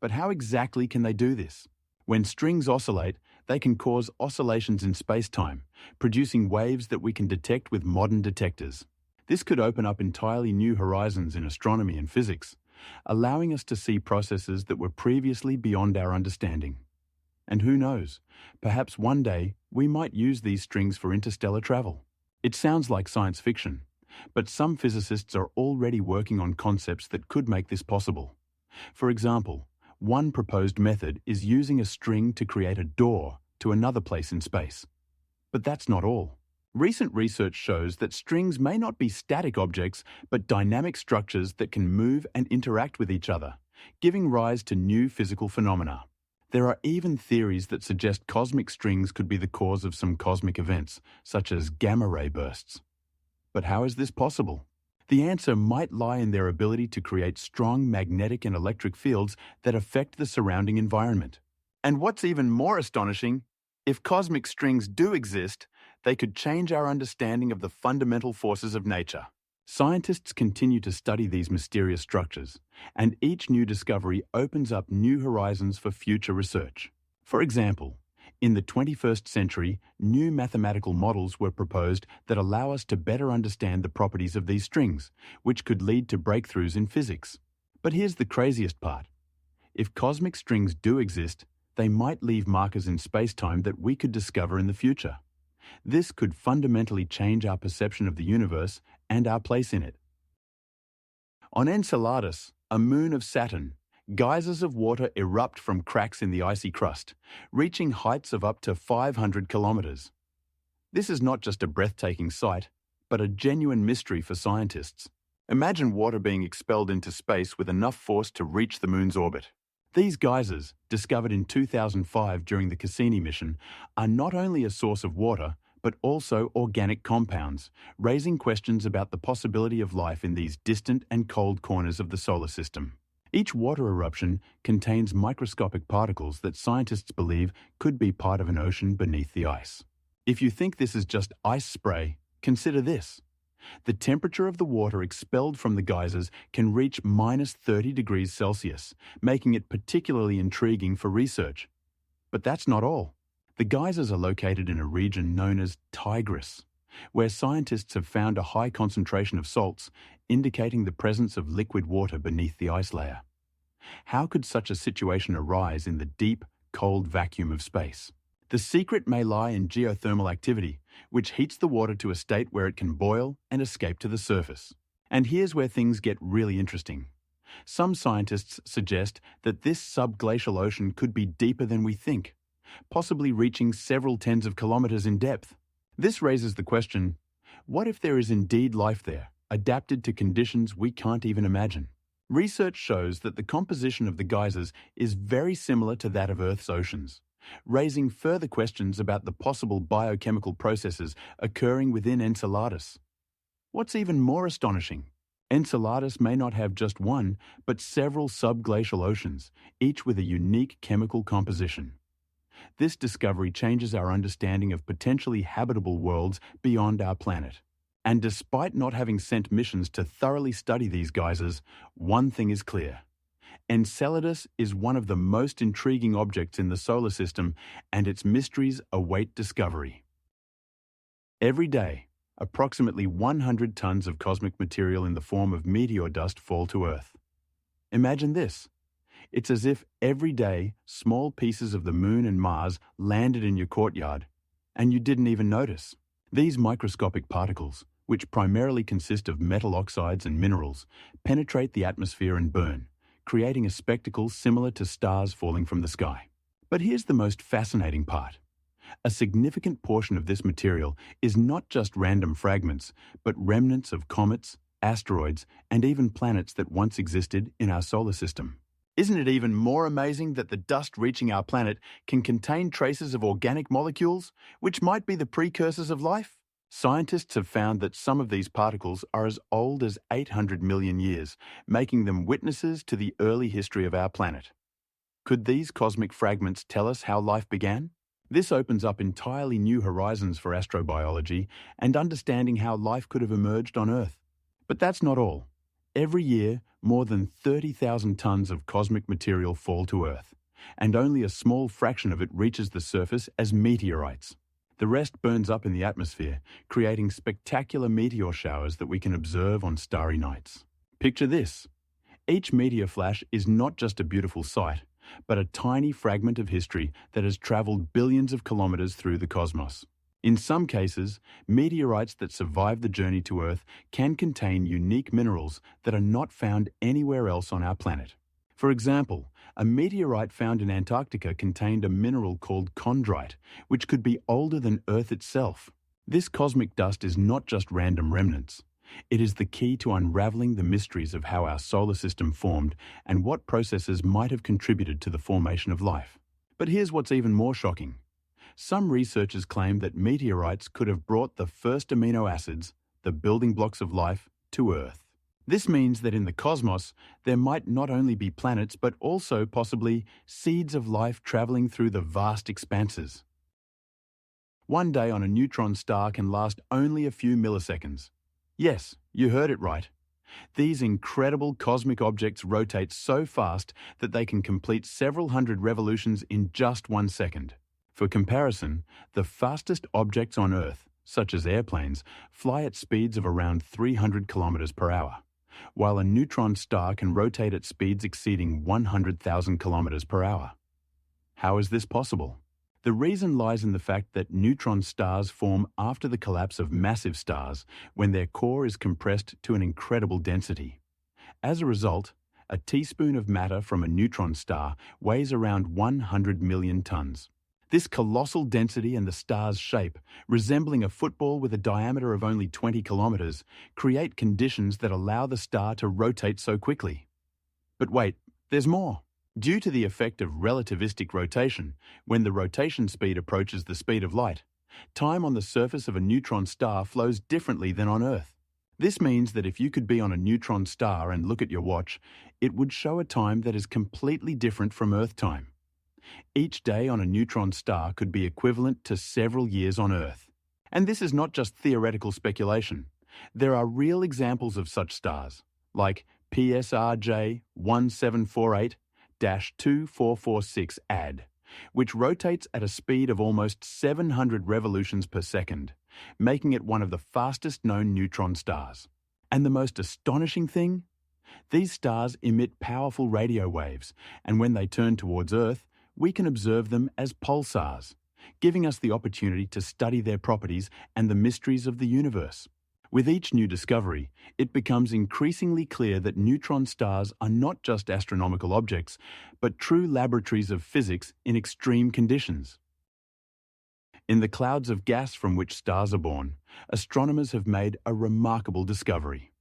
But how exactly can they do this? When strings oscillate, they can cause oscillations in space-time, producing waves that we can detect with modern detectors. This could open up entirely new horizons in astronomy and physics, allowing us to see processes that were previously beyond our understanding. And who knows, perhaps one day we might use these strings for interstellar travel. It sounds like science fiction, but some physicists are already working on concepts that could make this possible. For example, one proposed method is using a string to create a door to another place in space. But that's not all. Recent research shows that strings may not be static objects, but dynamic structures that can move and interact with each other, giving rise to new physical phenomena. There are even theories that suggest cosmic strings could be the cause of some cosmic events, such as gamma-ray bursts. But how is this possible? The answer might lie in their ability to create strong magnetic and electric fields that affect the surrounding environment. And what's even more astonishing, if cosmic strings do exist, they could change our understanding of the fundamental forces of nature. Scientists continue to study these mysterious structures, and each new discovery opens up new horizons for future research. For example, in the 21st century, new mathematical models were proposed that allow us to better understand the properties of these strings, which could lead to breakthroughs in physics. But here's the craziest part. If cosmic strings do exist, they might leave markers in space-time that we could discover in the future. This could fundamentally change our perception of the universe and our place in it. On Enceladus, a moon of Saturn, geysers of water erupt from cracks in the icy crust, reaching heights of up to 500 kilometers. This is not just a breathtaking sight, but a genuine mystery for scientists. Imagine water being expelled into space with enough force to reach the moon's orbit. These geysers, discovered in 2005 during the Cassini mission, are not only a source of water, but also organic compounds, raising questions about the possibility of life in these distant and cold corners of the solar system. Each water eruption contains microscopic particles that scientists believe could be part of an ocean beneath the ice. If you think this is just ice spray, consider this. The temperature of the water expelled from the geysers can reach -30 degrees Celsius, making it particularly intriguing for research. But that's not all. The geysers are located in a region known as Tigris, where scientists have found a high concentration of salts, indicating the presence of liquid water beneath the ice layer. How could such a situation arise in the deep, cold vacuum of space? The secret may lie in geothermal activity, which heats the water to a state where it can boil and escape to the surface. And here's where things get really interesting. Some scientists suggest that this subglacial ocean could be deeper than we think, possibly reaching several tens of kilometers in depth. This raises the question, what if there is indeed life there, adapted to conditions we can't even imagine? Research shows that the composition of the geysers is very similar to that of Earth's oceans, raising further questions about the possible biochemical processes occurring within Enceladus. What's even more astonishing, Enceladus may not have just one, but several subglacial oceans, each with a unique chemical composition. This discovery changes our understanding of potentially habitable worlds beyond our planet. And despite not having sent missions to thoroughly study these geysers, one thing is clear. Enceladus is one of the most intriguing objects in the solar system, and its mysteries await discovery. Every day, approximately 100 tons of cosmic material in the form of meteor dust fall to Earth. Imagine this. It's as if every day small pieces of the Moon and Mars landed in your courtyard, and you didn't even notice. These microscopic particles, which primarily consist of metal oxides and minerals, penetrate the atmosphere and burn, creating a spectacle similar to stars falling from the sky. But here's the most fascinating part. A significant portion of this material is not just random fragments, but remnants of comets, asteroids, and even planets that once existed in our solar system. Isn't it even more amazing that the dust reaching our planet can contain traces of organic molecules, which might be the precursors of life? Scientists have found that some of these particles are as old as 800 million years, making them witnesses to the early history of our planet. Could these cosmic fragments tell us how life began? This opens up entirely new horizons for astrobiology and understanding how life could have emerged on Earth. But that's not all. Every year, more than 30,000 tons of cosmic material fall to Earth, and only a small fraction of it reaches the surface as meteorites. The rest burns up in the atmosphere, creating spectacular meteor showers that we can observe on starry nights. Picture this. Each meteor flash is not just a beautiful sight, but a tiny fragment of history that has traveled billions of kilometers through the cosmos. In some cases, meteorites that survive the journey to Earth can contain unique minerals that are not found anywhere else on our planet. For example, a meteorite found in Antarctica contained a mineral called chondrite, which could be older than Earth itself. This cosmic dust is not just random remnants. It is the key to unraveling the mysteries of how our solar system formed and what processes might have contributed to the formation of life. But here's what's even more shocking. Some researchers claim that meteorites could have brought the first amino acids, the building blocks of life, to Earth. This means that in the cosmos, there might not only be planets, but also possibly seeds of life traveling through the vast expanses. One day on a neutron star can last only a few milliseconds. Yes, you heard it right. These incredible cosmic objects rotate so fast that they can complete several hundred revolutions in just 1 second. For comparison, the fastest objects on Earth, such as airplanes, fly at speeds of around 300 kilometers per hour, while a neutron star can rotate at speeds exceeding 100,000 kilometers per hour. How is this possible? The reason lies in the fact that neutron stars form after the collapse of massive stars when their core is compressed to an incredible density. As a result, a teaspoon of matter from a neutron star weighs around 100 million tons. This colossal density and the star's shape, resembling a football with a diameter of only 20 kilometers, create conditions that allow the star to rotate so quickly. But wait, there's more. Due to the effect of relativistic rotation, when the rotation speed approaches the speed of light, time on the surface of a neutron star flows differently than on Earth. This means that if you could be on a neutron star and look at your watch, it would show a time that is completely different from Earth time. Each day on a neutron star could be equivalent to several years on Earth. And this is not just theoretical speculation. There are real examples of such stars, like PSRJ 1748-2446 AD, which rotates at a speed of almost 700 revolutions per second, making it one of the fastest known neutron stars. And the most astonishing thing? These stars emit powerful radio waves, and when they turn towards Earth, we can observe them as pulsars, giving us the opportunity to study their properties and the mysteries of the universe. With each new discovery, it becomes increasingly clear that neutron stars are not just astronomical objects, but true laboratories of physics in extreme conditions. In the clouds of gas from which stars are born, astronomers have made a remarkable discovery.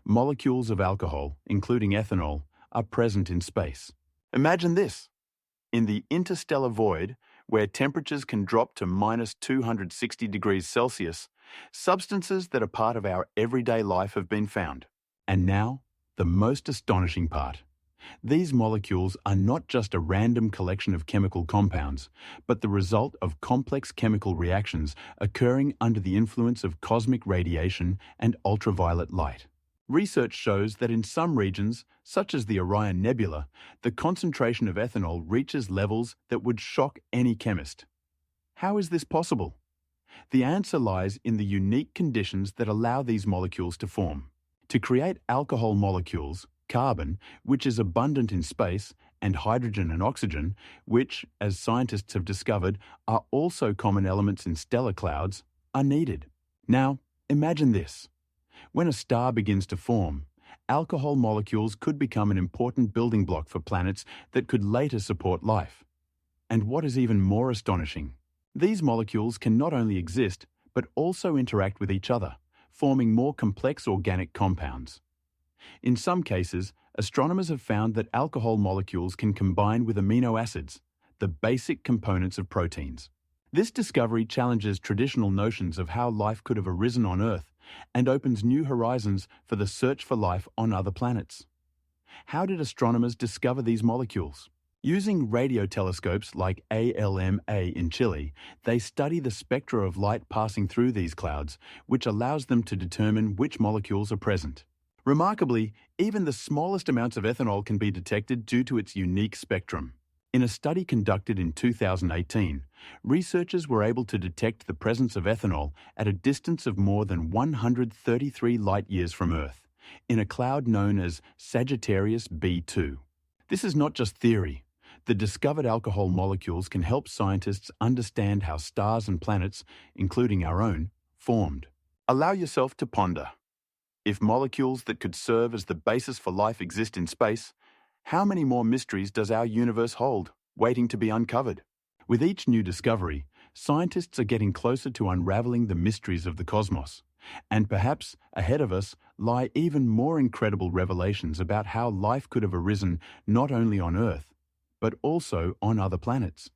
Molecules of alcohol, including ethanol, are present in space. Imagine this. In the interstellar void, where temperatures can drop to minus 260 degrees Celsius, substances that are part of our everyday life have been found. And now, the most astonishing part. These molecules are not just a random collection of chemical compounds, but the result of complex chemical reactions occurring under the influence of cosmic radiation and ultraviolet light. Research shows that in some regions, such as the Orion Nebula, the concentration of ethanol reaches levels that would shock any chemist. How is this possible? The answer lies in the unique conditions that allow these molecules to form. To create alcohol molecules, carbon, which is abundant in space, and hydrogen and oxygen, which, as scientists have discovered, are also common elements in stellar clouds, are needed. Now, imagine this. When a star begins to form, alcohol molecules could become an important building block for planets that could later support life. And what is even more astonishing, these molecules can not only exist, but also interact with each other, forming more complex organic compounds. In some cases, astronomers have found that alcohol molecules can combine with amino acids, the basic components of proteins. This discovery challenges traditional notions of how life could have arisen on Earth and opens new horizons for the search for life on other planets. How did astronomers discover these molecules? Using radio telescopes like ALMA in Chile, they study the spectra of light passing through these clouds, which allows them to determine which molecules are present. Remarkably, even the smallest amounts of ethanol can be detected due to its unique spectrum. In a study conducted in 2018, researchers were able to detect the presence of ethanol at a distance of more than 133 light-years from Earth, in a cloud known as Sagittarius B2. This is not just theory. The discovered alcohol molecules can help scientists understand how stars and planets, including our own, formed. Allow yourself to ponder. If molecules that could serve as the basis for life exist in space, how many more mysteries does our universe hold, waiting to be uncovered? With each new discovery, scientists are getting closer to unraveling the mysteries of the cosmos. And perhaps ahead of us lie even more incredible revelations about how life could have arisen not only on Earth, but also on other planets.